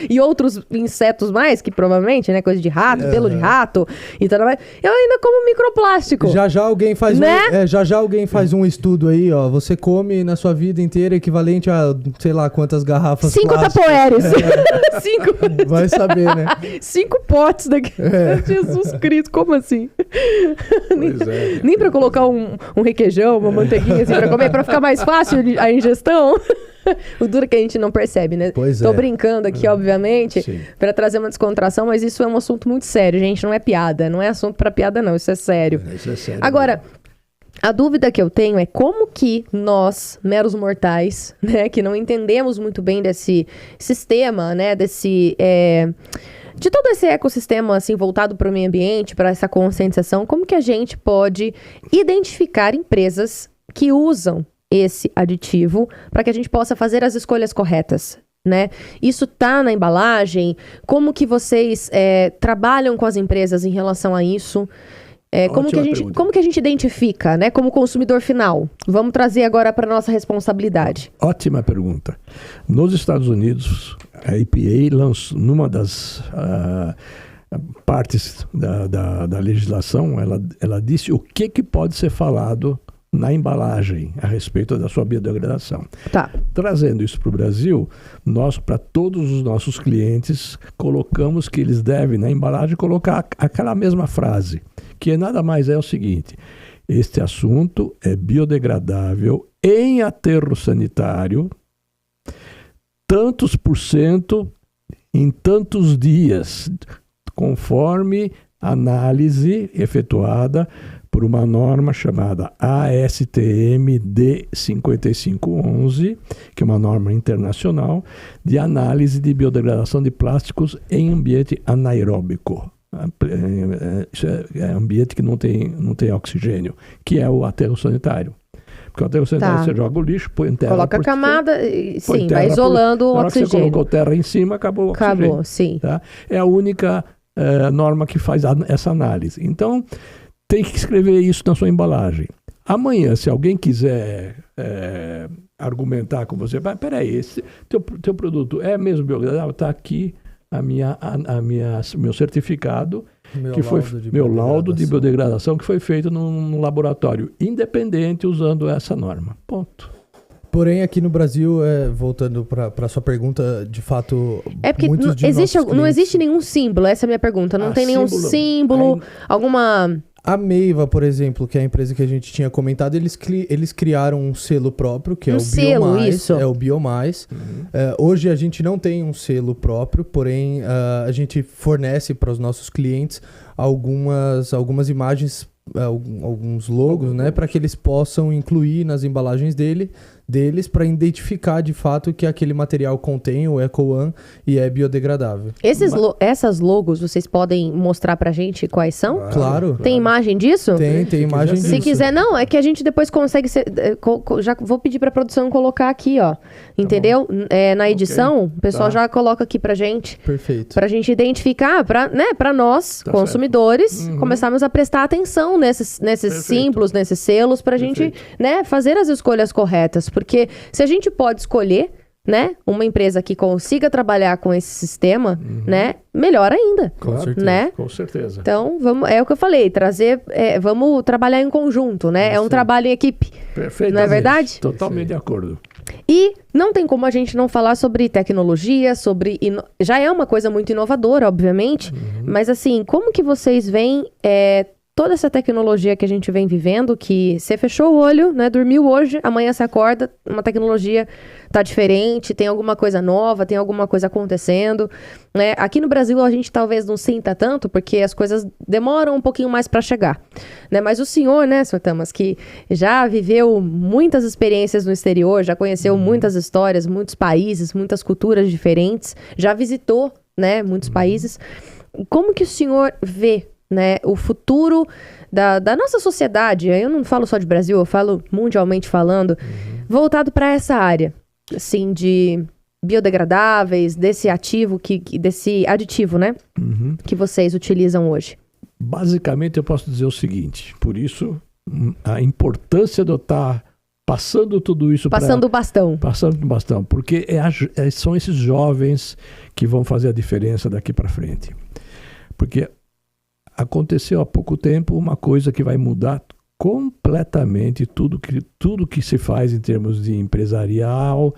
e outros insetos mais, que provavelmente, né, coisa de rato, pelo de rato, e tudo mais, eu ainda como microplástico. Já alguém faz alguém faz um estudo aí, ó, você come na sua vida inteira equivalente a, sei lá, quantas garrafas 5 tapoeres. 5. Vai saber, né? 5 potes daqui. Jesus Cristo, como assim? Nem pra colocar um requeijão, uma manteiguinha assim pra comer, pra ficar mais fácil a ingestão. O duro que a gente não percebe, né? Tô brincando aqui, obviamente, pra trazer uma descontração, mas isso é um assunto muito sério, gente, não é piada, não é assunto pra piada não, isso é sério. Isso é sério. Agora, a dúvida que eu tenho é como que nós, meros mortais, né, que não entendemos muito bem desse sistema, né, de todo esse ecossistema assim, voltado para o meio ambiente, para essa conscientização, como que a gente pode identificar empresas que usam esse aditivo para que a gente possa fazer as escolhas corretas, né? Isso tá na embalagem? Como que vocês trabalham com as empresas em relação a isso? Como que a gente identifica, né, como consumidor final? Vamos trazer agora para nossa responsabilidade. Ótima pergunta. Nos Estados Unidos, a EPA lançou, numa das partes da legislação, ela disse o que pode ser falado na embalagem a respeito da sua biodegradação. Tá. Trazendo isso para o Brasil, nós, para todos os nossos clientes, colocamos que eles devem, na embalagem, colocar aquela mesma frase, que nada mais é o seguinte: este assunto é biodegradável em aterro sanitário, tantos % em tantos dias, conforme análise efetuada por uma norma chamada ASTM D5511, que é uma norma internacional de análise de biodegradação de plásticos em ambiente anaeróbico. Isso é ambiente que não tem oxigênio, que é o aterro sanitário. Porque o aterro sanitário você joga o lixo, põe terra. Coloca a camada, sim, vai isolando o oxigênio. Você colocou terra em cima, acabou o oxigênio. Acabou, sim. Tá? É a única norma que faz essa análise. Então, tem que escrever isso na sua embalagem. Amanhã, se alguém quiser argumentar com você, peraí, esse teu produto é mesmo biodegradável? Está aqui meu certificado, meu laudo de biodegradação que foi feito num laboratório independente usando essa norma. Ponto. Porém, aqui no Brasil, voltando para a sua pergunta, de fato, porque não existe nenhum símbolo, essa é a minha pergunta. Não tem nenhum símbolo, alguma... A Meiva, por exemplo, que é a empresa que a gente tinha comentado, eles criaram um selo próprio, que é o Biomais. Isso. É o Biomais. Hoje a gente não tem um selo próprio, porém a gente fornece para os nossos clientes algumas imagens, alguns logos, né, para que eles possam incluir nas embalagens deles para identificar de fato que aquele material contém o EcoOne e é biodegradável. Essas logos vocês podem mostrar pra gente quais são? Claro. Tem imagem disso? Tem imagem disso. Se quiser, não, é que a gente depois consegue já vou pedir pra produção colocar aqui, ó. Entendeu? Na edição, o pessoal já coloca aqui pra gente. Perfeito. Pra gente identificar, pra nós, consumidores, começarmos a prestar atenção nesses símbolos, nesses selos, pra gente, né, fazer as escolhas corretas. Porque se a gente pode escolher, né, uma empresa que consiga trabalhar com esse sistema, né, melhor ainda. Com certeza. Né? Com certeza. Então, é o que eu falei, vamos trabalhar em conjunto, né? É um trabalho em equipe. Perfeito. Não é verdade? Totalmente de acordo. E não tem como a gente não falar sobre tecnologia, já é uma coisa muito inovadora, obviamente, mas assim, como que vocês veem toda essa tecnologia que a gente vem vivendo, que você fechou o olho, né, dormiu hoje, amanhã você acorda, uma tecnologia tá diferente, tem alguma coisa nova, tem alguma coisa acontecendo, né? Aqui no Brasil a gente talvez não sinta tanto, porque as coisas demoram um pouquinho mais para chegar, né? Mas o senhor, né, Sr. Tamas, que já viveu muitas experiências no exterior, já conheceu muitas histórias, muitos países, muitas culturas diferentes, já visitou, né, muitos países. Como que o senhor vê, né, o futuro da nossa sociedade? Eu não falo só de Brasil, eu falo mundialmente falando, voltado para essa área, assim, de biodegradáveis, desse aditivo, né, que vocês utilizam hoje. Basicamente, eu posso dizer o seguinte, por isso, a importância de eu estar passando tudo isso Passando o bastão, porque são esses jovens que vão fazer a diferença daqui para frente. Porque aconteceu há pouco tempo uma coisa que vai mudar completamente tudo que se faz em termos de empresarial,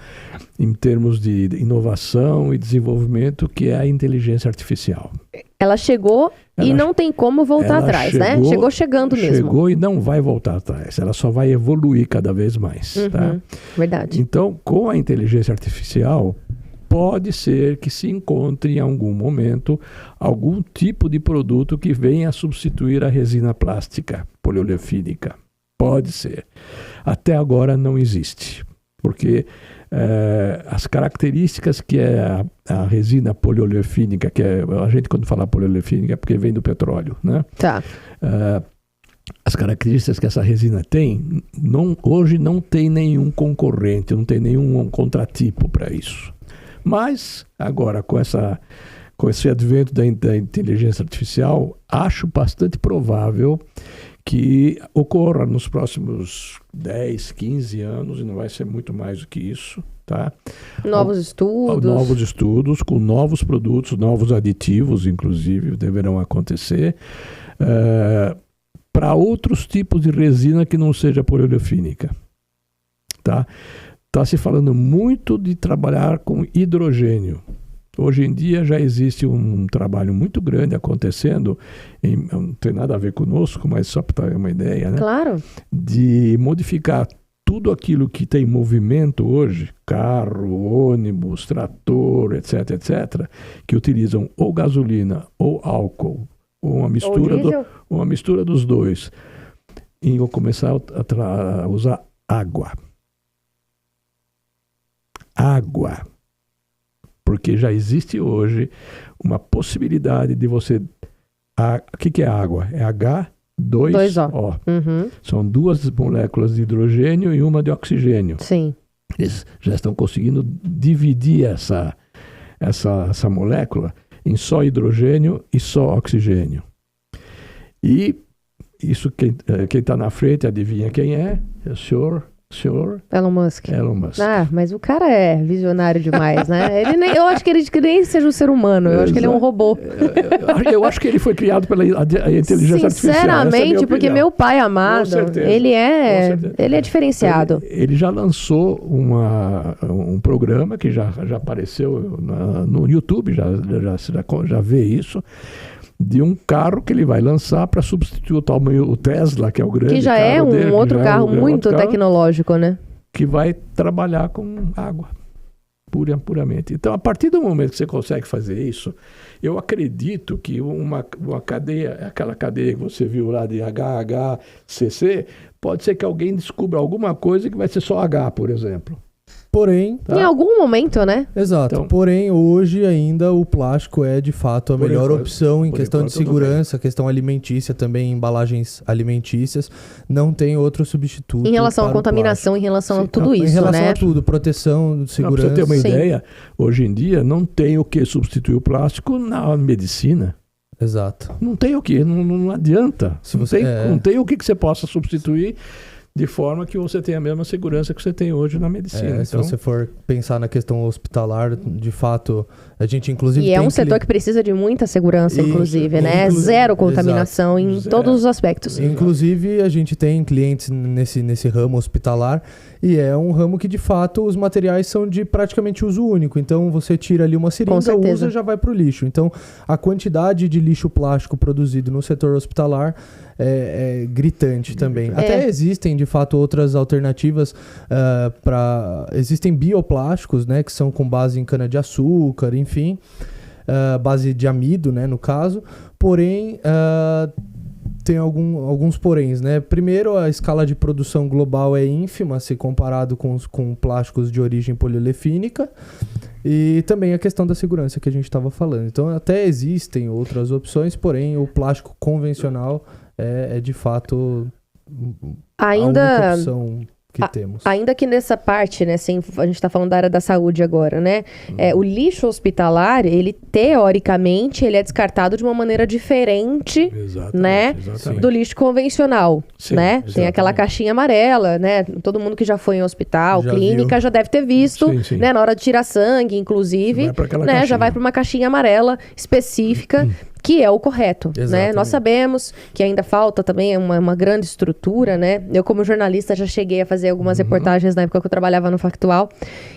em termos de inovação e desenvolvimento, que é a inteligência artificial. Ela chegou e não tem como voltar atrás, né? Chegou chegando mesmo. Chegou e não vai voltar atrás. Ela só vai evoluir cada vez mais. Tá? Verdade. Então, com a inteligência artificial, pode ser que se encontre em algum momento algum tipo de produto que venha a substituir a resina plástica poliolefínica. Pode ser. Até agora não existe, porque as características que é a resina poliolefínica, que a gente quando fala poliolefínica é porque vem do petróleo, né? Tá. As características que essa resina tem, hoje não tem nenhum concorrente, não tem nenhum contratipo para isso. Mas, agora, com esse advento da inteligência artificial, acho bastante provável que ocorra nos próximos 10, 15 anos, e não vai ser muito mais do que isso, tá? Novos estudos, com novos produtos, novos aditivos, inclusive, deverão acontecer, para outros tipos de resina que não seja poliolefínica, tá? Está se falando muito de trabalhar com hidrogênio. Hoje em dia já existe um trabalho muito grande acontecendo, não tem nada a ver conosco, mas só para ter uma ideia, né? Claro. De modificar tudo aquilo que tem movimento hoje, carro, ônibus, trator, etc., que utilizam ou gasolina ou álcool ou uma mistura dos dois. E vou começar a usar água. Água. Porque já existe hoje uma possibilidade de você... O que é água? É H2O. Uhum. São 2 moléculas de hidrogênio e uma de oxigênio. Sim. Eles já estão conseguindo dividir essa molécula em só hidrogênio e só oxigênio. E isso, quem está na frente, adivinha quem é? É o senhor Elon Musk. Elon Musk. Ah, mas o cara é visionário demais, né? Eu acho que ele nem seja um ser humano, eu acho que ele é um robô. Eu acho que ele foi criado pela inteligência artificial. Sinceramente, porque meu pai amado, ele é diferenciado. Ele já lançou um programa que já apareceu no YouTube, já vê isso, de um carro que ele vai lançar para substituir o Tesla, que é o grande que já carro é um dele, outro carro muito tecnológico, né? Que vai trabalhar com água, puramente. Então, a partir do momento que você consegue fazer isso, eu acredito que uma cadeia, aquela cadeia que você viu lá de HHCC, pode ser que alguém descubra alguma coisa que vai ser só H, por exemplo. Porém... Em algum momento, né? Exato. Então, porém, hoje ainda o plástico é de fato a melhor opção em questão de segurança, questão alimentícia também, embalagens alimentícias. Não tem outro substituto. Em relação à contaminação, em relação a tudo isso, né? Em relação a tudo, proteção, segurança. Pra você ter uma ideia, hoje em dia não tem o que substituir o plástico na medicina. Exato. Não tem o que, não adianta. Não tem o que você possa substituir de forma que você tenha a mesma segurança que você tem hoje na medicina. Então, se você for pensar na questão hospitalar, de fato, a gente inclusive E é um setor que precisa de muita segurança, inclusive, né? Zero contaminação em todos os aspectos. Inclusive, a gente tem clientes nesse ramo hospitalar e é um ramo que, de fato, os materiais são de praticamente uso único. Então, você tira ali uma seringa, usa e já vai para o lixo. Então, a quantidade de lixo plástico produzido no setor hospitalar é gritante também. Até existem, de fato, outras alternativas existem bioplásticos, né, que são com base em cana-de-açúcar, enfim, base de amido, né, no caso. Porém, tem alguns poréns, né? Primeiro, a escala de produção global é ínfima se comparado com plásticos de origem poliolefínica. E também a questão da segurança que a gente estava falando. Então, até existem outras opções, porém, o plástico convencional é de fato a única opção que temos. Ainda que nessa parte, né, a gente está falando da área da saúde agora, né? O lixo hospitalar, ele teoricamente, ele é descartado de uma maneira diferente, né, do lixo convencional, né? Exatamente. Tem aquela caixinha amarela, né? Todo mundo que já foi em hospital, clínica, já deve ter visto, né? Na hora de tirar sangue, inclusive, né? Já vai para uma caixinha amarela específica, que é o correto, né? Nós sabemos que ainda falta também uma grande estrutura, né? Eu, como jornalista, já cheguei a fazer algumas reportagens na época que eu trabalhava no Factual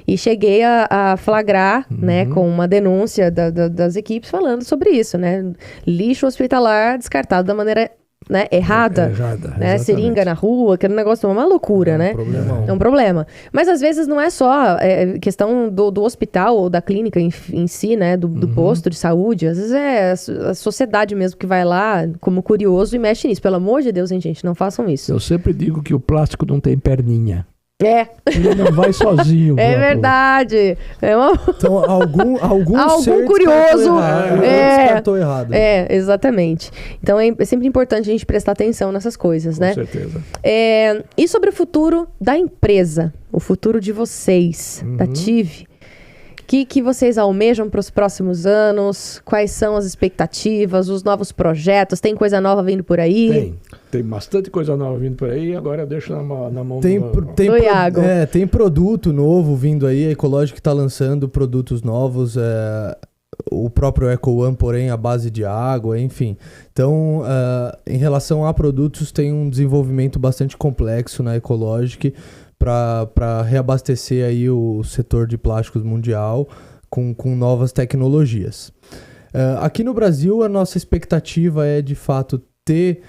e cheguei a flagrar, né, com uma denúncia das equipes falando sobre isso, né? Lixo hospitalar descartado da maneira, né, errada, né? Seringa na rua, aquele negócio é uma loucura, né? É um problema. Mas às vezes não é só questão do hospital ou da clínica em si, né? Do posto de saúde. Às vezes é a sociedade mesmo que vai lá como curioso e mexe nisso. Pelo amor de Deus, hein, gente? Não façam isso. Eu sempre digo que o plástico não tem perninha. Ele não vai sozinho. É verdade. Então, algum ser curioso descartou errado. Exatamente. Então, é sempre importante a gente prestar atenção nessas coisas, né? Com certeza. E sobre o futuro da empresa? O futuro de vocês, da TIV? O que vocês almejam para os próximos anos? Quais são as expectativas, os novos projetos? Tem coisa nova vindo por aí? Tem bastante coisa nova vindo por aí. Agora eu deixo na mão do Iago. Tem produto novo vindo aí. A Ecologic está lançando produtos novos. O próprio Eco One, porém, a base de água, enfim. Então, em relação a produtos, tem um desenvolvimento bastante complexo na Ecologic para reabastecer aí o setor de plásticos mundial com novas tecnologias. Aqui no Brasil, a nossa expectativa é, de fato, ter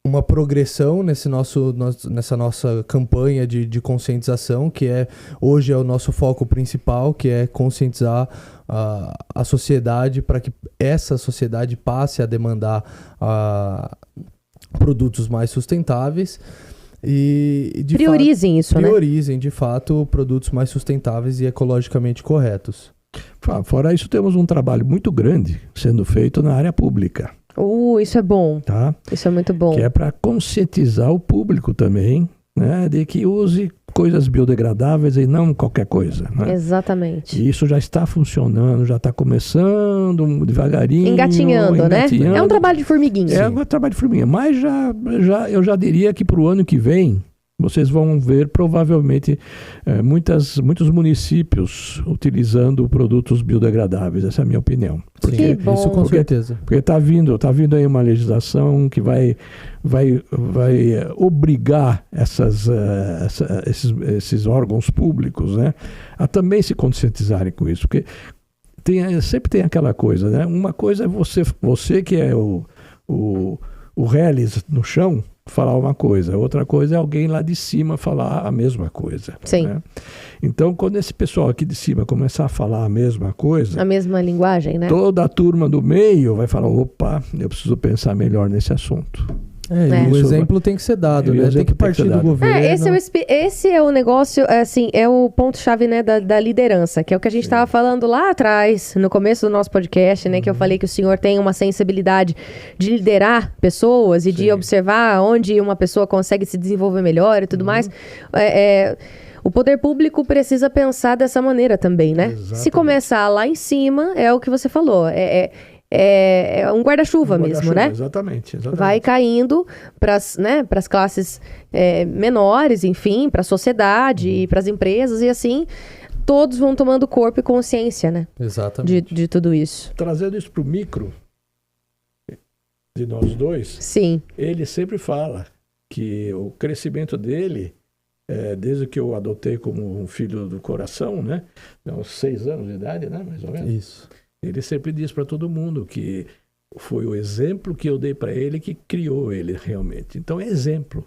uma progressão nessa nossa campanha de conscientização, que hoje é o nosso foco principal, que é conscientizar a sociedade para que essa sociedade passe a demandar produtos mais sustentáveis e priorizem isso, né? Priorizem, de fato, produtos mais sustentáveis e ecologicamente corretos. Fora isso, temos um trabalho muito grande sendo feito na área pública. Isso é bom. Tá? Isso é muito bom. Que é para conscientizar o público também, né, de que use coisas biodegradáveis e não qualquer coisa. Né? Exatamente. E isso já está funcionando, já está começando devagarinho. Engatinhando, né? É um trabalho de formiguinha. É um trabalho de formiguinha. Mas eu já diria que para o ano que vem, vocês vão ver provavelmente muitos municípios utilizando produtos biodegradáveis. Essa é a minha opinião. Que bom. Isso com certeza. Porque está vindo aí uma legislação que vai obrigar esses órgãos públicos, né, a também se conscientizarem com isso. Porque sempre tem aquela coisa, né? Uma coisa é você que é o reles no chão, falar uma coisa, outra coisa é alguém lá de cima falar a mesma coisa. Sim. Né? Então, quando esse pessoal aqui de cima começar a falar a mesma coisa, a mesma linguagem, né? Toda a turma do meio vai falar, opa, eu preciso pensar melhor nesse assunto. O exemplo tem que ser dado, né? Tem que partir do governo. Esse é o negócio, assim, é o ponto-chave, né, da liderança, que é o que a gente estava falando lá atrás, no começo do nosso podcast, né, que eu falei que o senhor tem uma sensibilidade de liderar pessoas e de observar onde uma pessoa consegue se desenvolver melhor e tudo mais. O poder público precisa pensar dessa maneira também, né? Exatamente. Se começar lá em cima, é o que você falou, é um guarda-chuva mesmo, né? Exatamente. Vai caindo para as classes menores, enfim, para a sociedade e para as empresas, e assim todos vão tomando corpo e consciência, né? Exatamente. De tudo isso. Trazendo isso para o micro de nós dois, Sim. Ele sempre fala que o crescimento dele, desde que eu adotei como um filho do coração, né? Aos 6 anos de idade, né? Mais ou menos. Isso. Ele sempre diz para todo mundo que foi exemplo que eu dei para ele que criou ele realmente. Então é exemplo.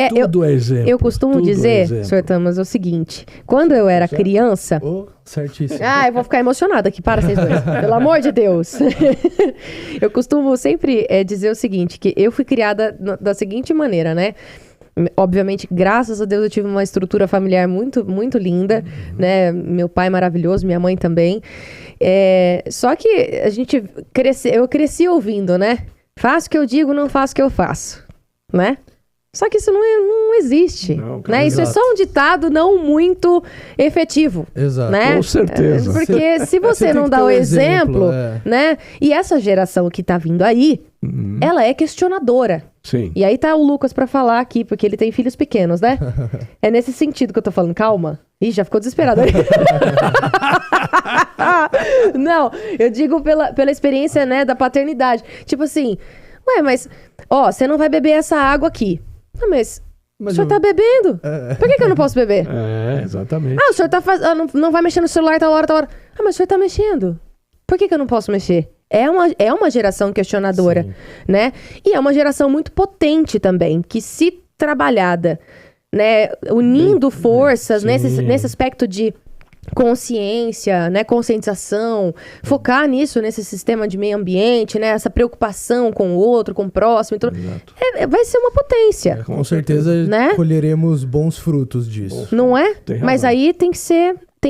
Tudo é exemplo. Eu costumo dizer, Sr. Tamas, o seguinte: quando eu era criança. Certíssimo. Eu vou ficar emocionada aqui, para vocês dois. Pelo amor de Deus. Eu costumo sempre dizer o seguinte: que eu fui criada da seguinte maneira, né? Obviamente, graças a Deus, eu tive uma estrutura familiar muito, muito linda, né? Meu pai maravilhoso, minha mãe também. Só que eu cresci ouvindo, né? Faço o que eu digo, não faço o que eu faço, né? Só que isso não existe, né? Isso é só um ditado não muito efetivo, exato. Né? Com certeza. Porque se você não dá o exemplo, né? E essa geração que tá vindo aí, ela é questionadora. Sim. E aí tá o Lucas pra falar aqui, porque ele tem filhos pequenos, né? É nesse sentido que eu tô falando. Calma. Ih, já ficou desesperado. Não, eu digo pela experiência, né, da paternidade. Tipo assim, mas você não vai beber essa água aqui. Mas o senhor tá bebendo. Por que eu não posso beber? Exatamente. O senhor tá não vai mexer no celular tal hora. Mas o senhor tá mexendo. Por que eu não posso mexer? É uma geração questionadora, né? E é uma geração muito potente também, que se trabalhada, né, unindo forças nesse aspecto de consciência, né, conscientização, focar nisso, nesse sistema de meio ambiente, né, essa preocupação com o outro, com o próximo, vai ser uma potência. Com certeza, né? Colheremos bons frutos disso. Não é? Mas aí tem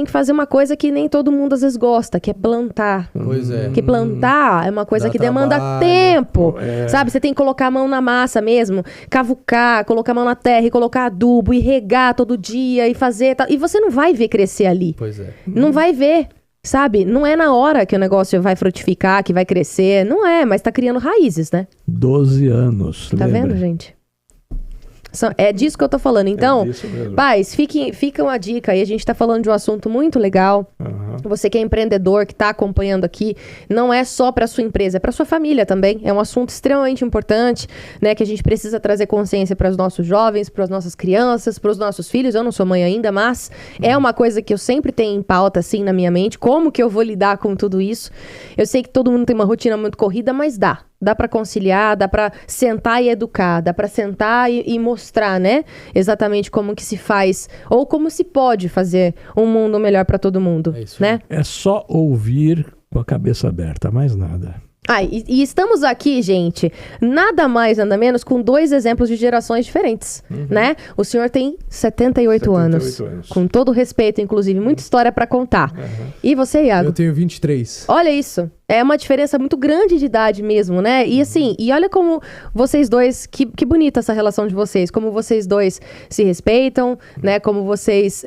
que fazer uma coisa que nem todo mundo às vezes gosta, que é plantar. Pois é. Porque plantar é uma coisa que demanda tempo, sabe? Você tem que colocar a mão na massa mesmo, cavucar, colocar a mão na terra e colocar adubo e regar todo dia e fazer tal. E você não vai ver crescer ali. Pois é. Não vai ver, sabe? Não é na hora que o negócio vai frutificar, que vai crescer. Não é, mas tá criando raízes, né? 12 anos, Tá vendo, gente? É disso que eu tô falando. Então, pais, fica uma dica aí. A gente tá falando de um assunto muito legal. Você que é empreendedor, que tá acompanhando aqui, não é só pra sua empresa, é pra sua família também. É um assunto extremamente importante, né? Que a gente precisa trazer consciência para os nossos jovens, para as nossas crianças, para os nossos filhos. Eu não sou mãe ainda, mas é uma coisa que eu sempre tenho em pauta, assim, na minha mente. Como que eu vou lidar com tudo isso? Eu sei que todo mundo tem uma rotina muito corrida, mas dá. dá para conciliar, dá para sentar e educar, dá para sentar e mostrar, né? Exatamente como que se faz ou como se pode fazer um mundo melhor para todo mundo, né? É só ouvir com a cabeça aberta, mais nada. E estamos aqui, gente, nada mais, nada menos, com 2 exemplos de gerações diferentes, né? O senhor tem 78 anos. Com todo respeito, inclusive, muita história para contar. E você, Iago? Eu tenho 23. Olha isso. É uma diferença muito grande de idade mesmo, né? E assim, e olha como vocês dois, que bonita essa relação de vocês, como vocês dois se respeitam, né? Como vocês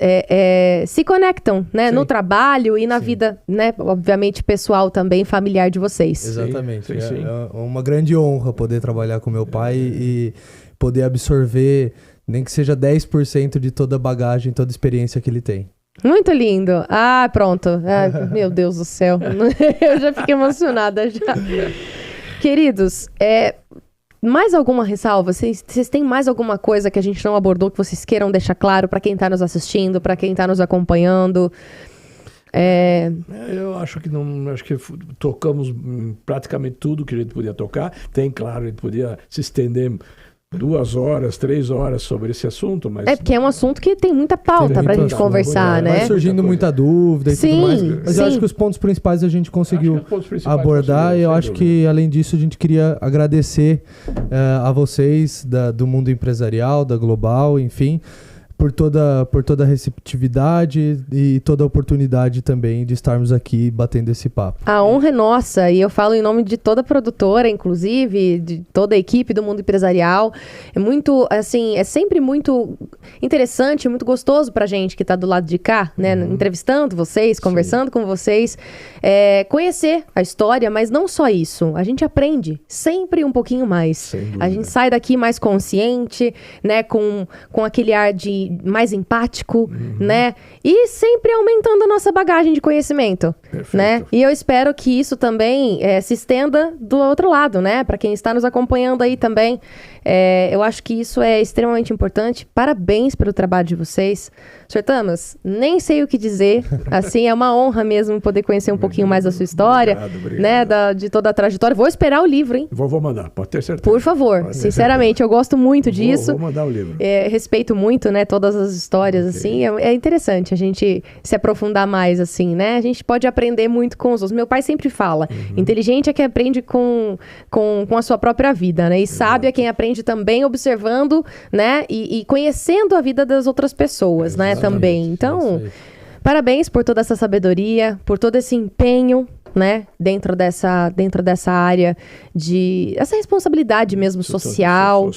se conectam, né? No trabalho e na vida, né? Obviamente pessoal também, familiar de vocês. Exatamente. Sim. É uma grande honra poder trabalhar com meu pai e poder absorver, nem que seja 10% de toda a bagagem, toda a experiência que ele tem. Muito lindo. Ah, pronto. Ah, meu Deus do céu. Eu já fiquei emocionada já. Queridos, mais alguma ressalva? Vocês têm mais alguma coisa que a gente não abordou que vocês queiram deixar claro para quem está nos assistindo, para quem está nos acompanhando? Eu acho que não, acho que tocamos praticamente tudo que a gente podia tocar. Tem, claro, a gente podia se estender 2 horas, 3 horas sobre esse assunto, mas... porque é um assunto que tem muita pauta pra gente conversar, né? Vai surgindo muita dúvida e tudo mais. Mas eu acho que os pontos principais a gente conseguiu abordar. E eu acho que, além disso, a gente queria agradecer a vocês do mundo empresarial, da Global, enfim, por toda a receptividade e toda a oportunidade também de estarmos aqui batendo esse papo. A honra é nossa, e eu falo em nome de toda a produtora, inclusive, de toda a equipe do mundo empresarial. É muito, assim, é sempre muito interessante, muito gostoso pra gente que tá do lado de cá, né? Entrevistando vocês, conversando com vocês, conhecer a história, mas não só isso. A gente aprende sempre um pouquinho mais. A gente sai daqui mais consciente, né? Com aquele ar de mais empático, né? E sempre aumentando a nossa bagagem de conhecimento, né? E eu espero que isso também se estenda do outro lado, né? Para quem está nos acompanhando aí também. Eu acho que isso é extremamente importante. Parabéns pelo trabalho de vocês. Sr. Tamas, nem sei o que dizer. Assim, é uma honra mesmo poder conhecer um pouquinho mais da sua história, né? De toda a trajetória. Vou esperar o livro, hein? Vou mandar, pode ter certeza. Por favor, sinceramente, eu gosto muito disso. Vou mandar o livro. Respeito muito, né? Todas as histórias, assim. É interessante a gente se aprofundar mais, assim, né? A gente pode aprender muito com os outros. Meu pai sempre fala, inteligente é quem aprende com a sua própria vida, né? E sábio é quem aprende também observando, né? E conhecendo a vida das outras pessoas, né? Também. Então, parabéns por toda essa sabedoria, por todo esse empenho, né? Dentro dessa área essa responsabilidade mesmo social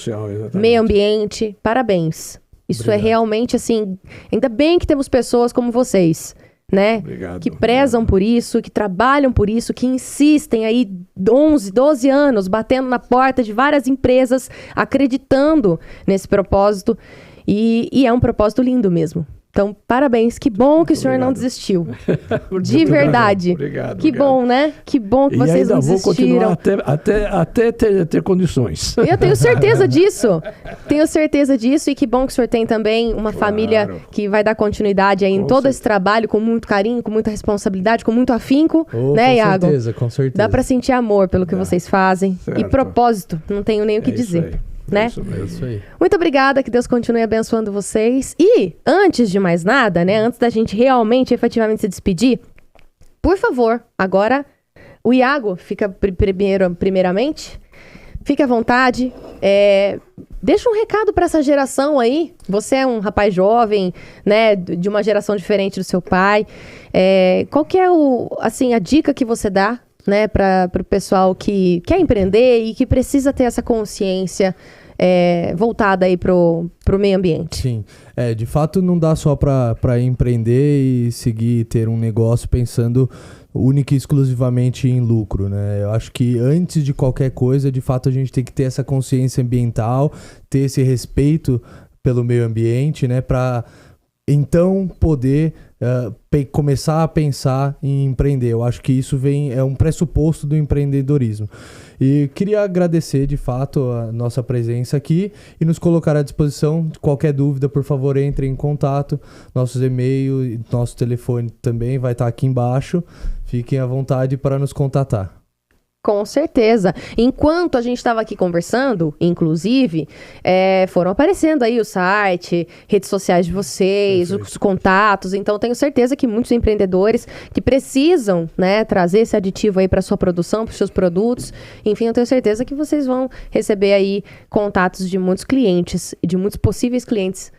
meio ambiente. Parabéns. Isso é realmente, assim, ainda bem que temos pessoas como vocês, né? Que prezam por isso, que trabalham por isso, que insistem aí 11, 12 anos batendo na porta de várias empresas, acreditando nesse propósito. E é um propósito lindo mesmo. Então, parabéns. Que bom que o senhor não desistiu. De verdade. Obrigado. Que bom, né? Que bom que vocês não desistiram. Vou continuar até ter condições. Eu tenho certeza disso. Tenho certeza disso. E que bom que o senhor tem também uma família que vai dar continuidade aí em todo esse trabalho com muito carinho, com muita responsabilidade, com muito afinco. Né, Iago? Com certeza. Dá pra sentir amor pelo que vocês fazem. Certo. E propósito. Não tenho nem o que dizer. Né? Isso aí. Muito obrigada, que Deus continue abençoando vocês. E, antes de mais nada, né? Antes da gente realmente, efetivamente se despedir, por favor, agora o Iago fica primeiramente. Fique à vontade. Deixa um recado para essa geração aí. Você é um rapaz jovem, né? De uma geração diferente do seu pai. Qual que é a dica que você dá, né, para o pessoal que quer empreender e que precisa ter essa consciência voltada aí pro meio ambiente? Sim, de fato não dá só para empreender e seguir ter um negócio pensando única e exclusivamente em lucro, né? Eu acho que antes de qualquer coisa, de fato a gente tem que ter essa consciência ambiental, ter esse respeito pelo meio ambiente, né, para então poder começar a pensar em empreender. Eu acho que isso é um pressuposto do empreendedorismo. E queria agradecer, de fato, a nossa presença aqui e nos colocar à disposição. Qualquer dúvida, por favor, entre em contato. Nossos e-mails, nosso telefone também vai estar aqui embaixo. Fiquem à vontade para nos contatar. Com certeza. Enquanto a gente estava aqui conversando, inclusive, foram aparecendo aí o site, redes sociais de vocês, os contatos. Então, tenho certeza que muitos empreendedores que precisam, né, trazer esse aditivo aí para sua produção, para os seus produtos. Enfim, eu tenho certeza que vocês vão receber aí contatos de muitos clientes, de muitos possíveis clientes.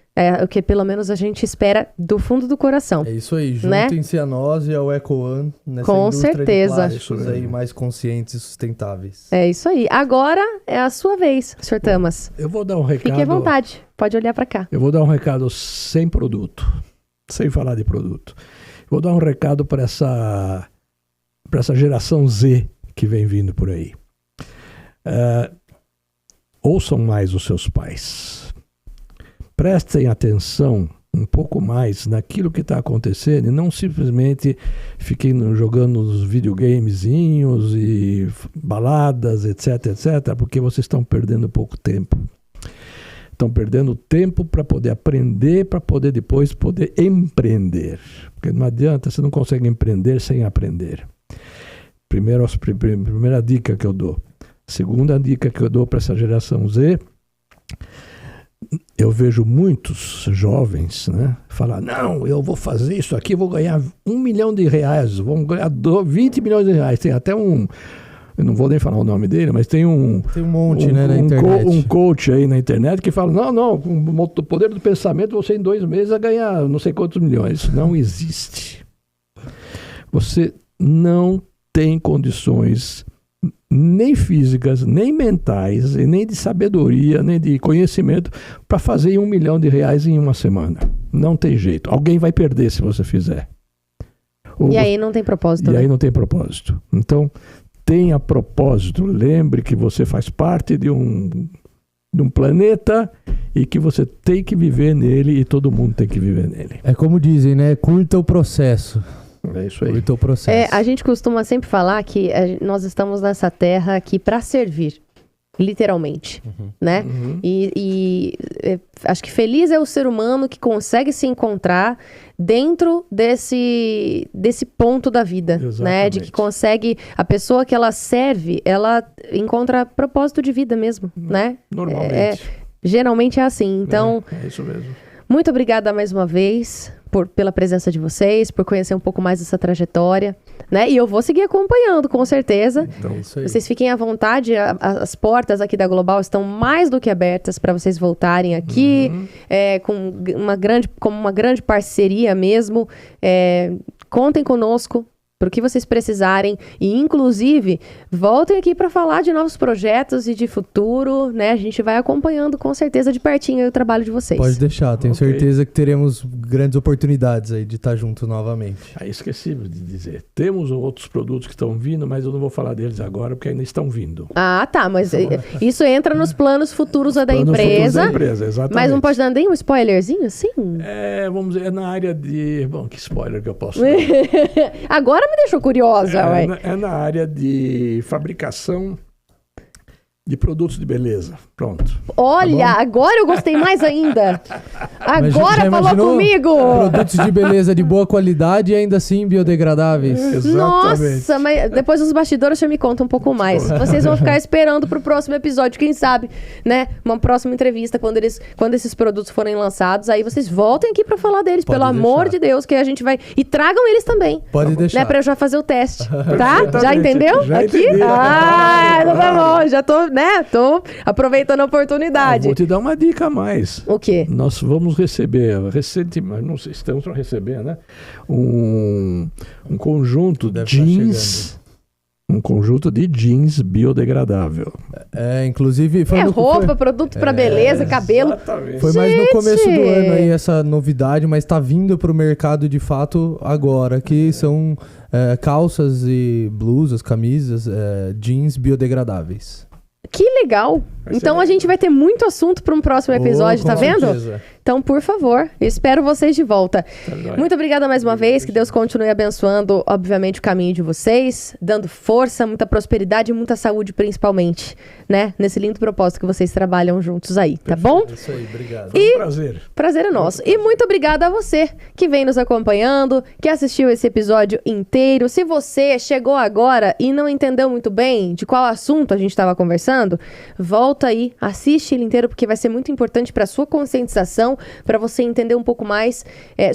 O que pelo menos a gente espera do fundo do coração. É isso aí, né? juntem-se a nós e ao EcoOne nessa Com indústria certeza. de plásticos aí mais conscientes e sustentáveis. É isso aí. Agora é a sua vez, Sr. Tamas. Eu vou dar um recado. Fique à vontade, pode olhar para cá. Eu vou dar um recado sem produto, sem falar de produto. Vou dar um recado para essa geração Z que vem vindo por aí. Ouçam mais os seus pais. Prestem atenção um pouco mais naquilo que está acontecendo e não simplesmente fiquem jogando nos videogamezinhos e baladas, etc, etc, porque vocês estão perdendo pouco tempo. Estão perdendo tempo para poder aprender, para poder depois poder empreender. Porque não adianta, você não consegue empreender sem aprender. Primeira dica que eu dou. Segunda dica que eu dou para essa geração Z, eu vejo muitos jovens, né, falar, não, eu vou fazer isso aqui, vou ganhar R$1 milhão, vou ganhar 20 milhões de reais. Tem até eu não vou nem falar o nome dele, mas tem um monte, né, na internet. Um coach aí na internet que fala, não, com o poder do pensamento, você em 2 meses vai ganhar não sei quantos milhões. Isso não existe. Você não tem condições nem físicas, nem mentais, e nem de sabedoria, nem de conhecimento para fazer R$1 milhão em uma semana. Não tem jeito. Alguém vai perder se você fizer. Aí não tem propósito. Aí não tem propósito. Então, tenha propósito. Lembre que você faz parte de um planeta e que você tem que viver nele e todo mundo tem que viver nele. É como dizem, né? Curta o processo. É isso aí. Curta o processo. A gente costuma sempre falar que nós estamos nessa terra aqui para servir, literalmente, né? E acho que feliz é o ser humano que consegue se encontrar dentro desse ponto da vida, Exatamente. né? De que consegue, a pessoa que ela serve, ela encontra propósito de vida mesmo, né? Normalmente. Geralmente é assim, então... É isso mesmo. Muito obrigada mais uma vez pela presença de vocês, por conhecer um pouco mais dessa trajetória, né? E eu vou seguir acompanhando, com certeza. Então, isso aí. Vocês fiquem à vontade, as portas aqui da Global estão mais do que abertas para vocês voltarem aqui, com uma grande parceria mesmo. Contem conosco para o que vocês precisarem e, inclusive, voltem aqui para falar de novos projetos e de futuro, né? A gente vai acompanhando com certeza de pertinho o trabalho de vocês. Pode deixar, tenho certeza que teremos grandes oportunidades aí de estar junto novamente. Esqueci de dizer, temos outros produtos que estão vindo, mas eu não vou falar deles agora porque ainda estão vindo. Ah, tá, mas isso entra nos planos futuros da empresa. Exatamente. Mas não pode dar nem um spoilerzinho, assim? Vamos dizer, é na área de... Bom, que spoiler que eu posso dar? Agora me deixou curiosa, ué. É na área de fabricação de produtos de beleza. Pronto. Olha, Tá agora eu gostei mais ainda. Agora Já falou imaginou? comigo. Produtos de beleza de boa qualidade e ainda assim biodegradáveis. Exatamente. Nossa, mas depois dos bastidores você me conta um pouco mais. Vocês vão ficar esperando pro próximo episódio, quem sabe, né? Uma próxima entrevista, quando esses produtos forem lançados, aí vocês voltem aqui pra falar deles, Pode pelo deixar. amor de Deus, que a gente vai... E tragam eles também. Pode deixar. Né, pra eu já fazer o teste, tá? Perfeitamente. Já entendeu? Já aqui? entendi. Tá bom. Já tô, né? Tô aproveitando a oportunidade. Vou te dar uma dica a mais. O quê? Nós vamos receber, recentemente, não sei se estamos para receber, né? Um conjunto de Deve estar jeans. Um conjunto de jeans biodegradável. Inclusive... Roupa, produto pra beleza, cabelo. Exatamente. Foi mais no começo do ano aí essa novidade, mas tá vindo pro mercado de fato agora, que são calças e blusas, camisas, jeans biodegradáveis. Que legal. Então a gente vai ter muito assunto para um próximo episódio, tá vendo? Certeza. Então, por favor, eu espero vocês de volta. Muito obrigada mais uma vez, que Deus continue abençoando, obviamente, o caminho de vocês, dando força, muita prosperidade e muita saúde, principalmente, né? Nesse lindo propósito que vocês trabalham juntos aí, tá bom? Isso aí, obrigado. Foi um prazer. Prazer é nosso. E muito obrigada a você que vem nos acompanhando, que assistiu esse episódio inteiro. Se você chegou agora e não entendeu muito bem de qual assunto a gente estava conversando, volta aí, assiste ele inteiro, porque vai ser muito importante para sua conscientização, para você entender um pouco mais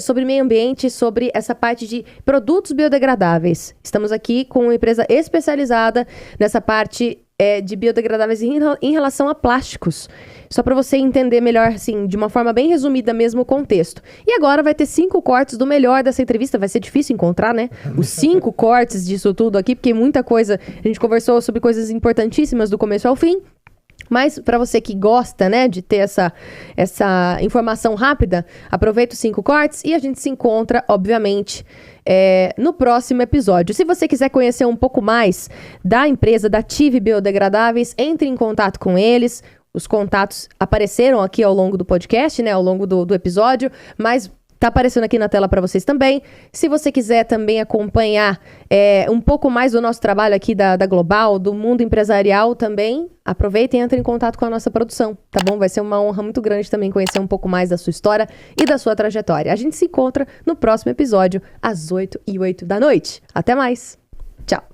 sobre meio ambiente, sobre essa parte de produtos biodegradáveis. Estamos aqui com uma empresa especializada nessa parte de biodegradáveis em relação a plásticos. Só para você entender melhor, assim, de uma forma bem resumida mesmo o contexto. E agora vai ter 5 cortes do melhor dessa entrevista. Vai ser difícil encontrar, né? Os 5 cortes disso tudo aqui, porque muita coisa... A gente conversou sobre coisas importantíssimas do começo ao fim. Mas para você que gosta, né, de ter essa informação rápida, aproveita os 5 cortes e a gente se encontra, obviamente, no próximo episódio. Se você quiser conhecer um pouco mais da empresa da Tive Biodegradáveis, entre em contato com eles. Os contatos apareceram aqui ao longo do podcast, né, ao longo do episódio, mas tá aparecendo aqui na tela para vocês também. Se você quiser também acompanhar um pouco mais do nosso trabalho aqui da Global, do mundo empresarial também, aproveita e entre em contato com a nossa produção, tá bom? Vai ser uma honra muito grande também conhecer um pouco mais da sua história e da sua trajetória. A gente se encontra no próximo episódio, às 8h08 da noite. Até mais! Tchau!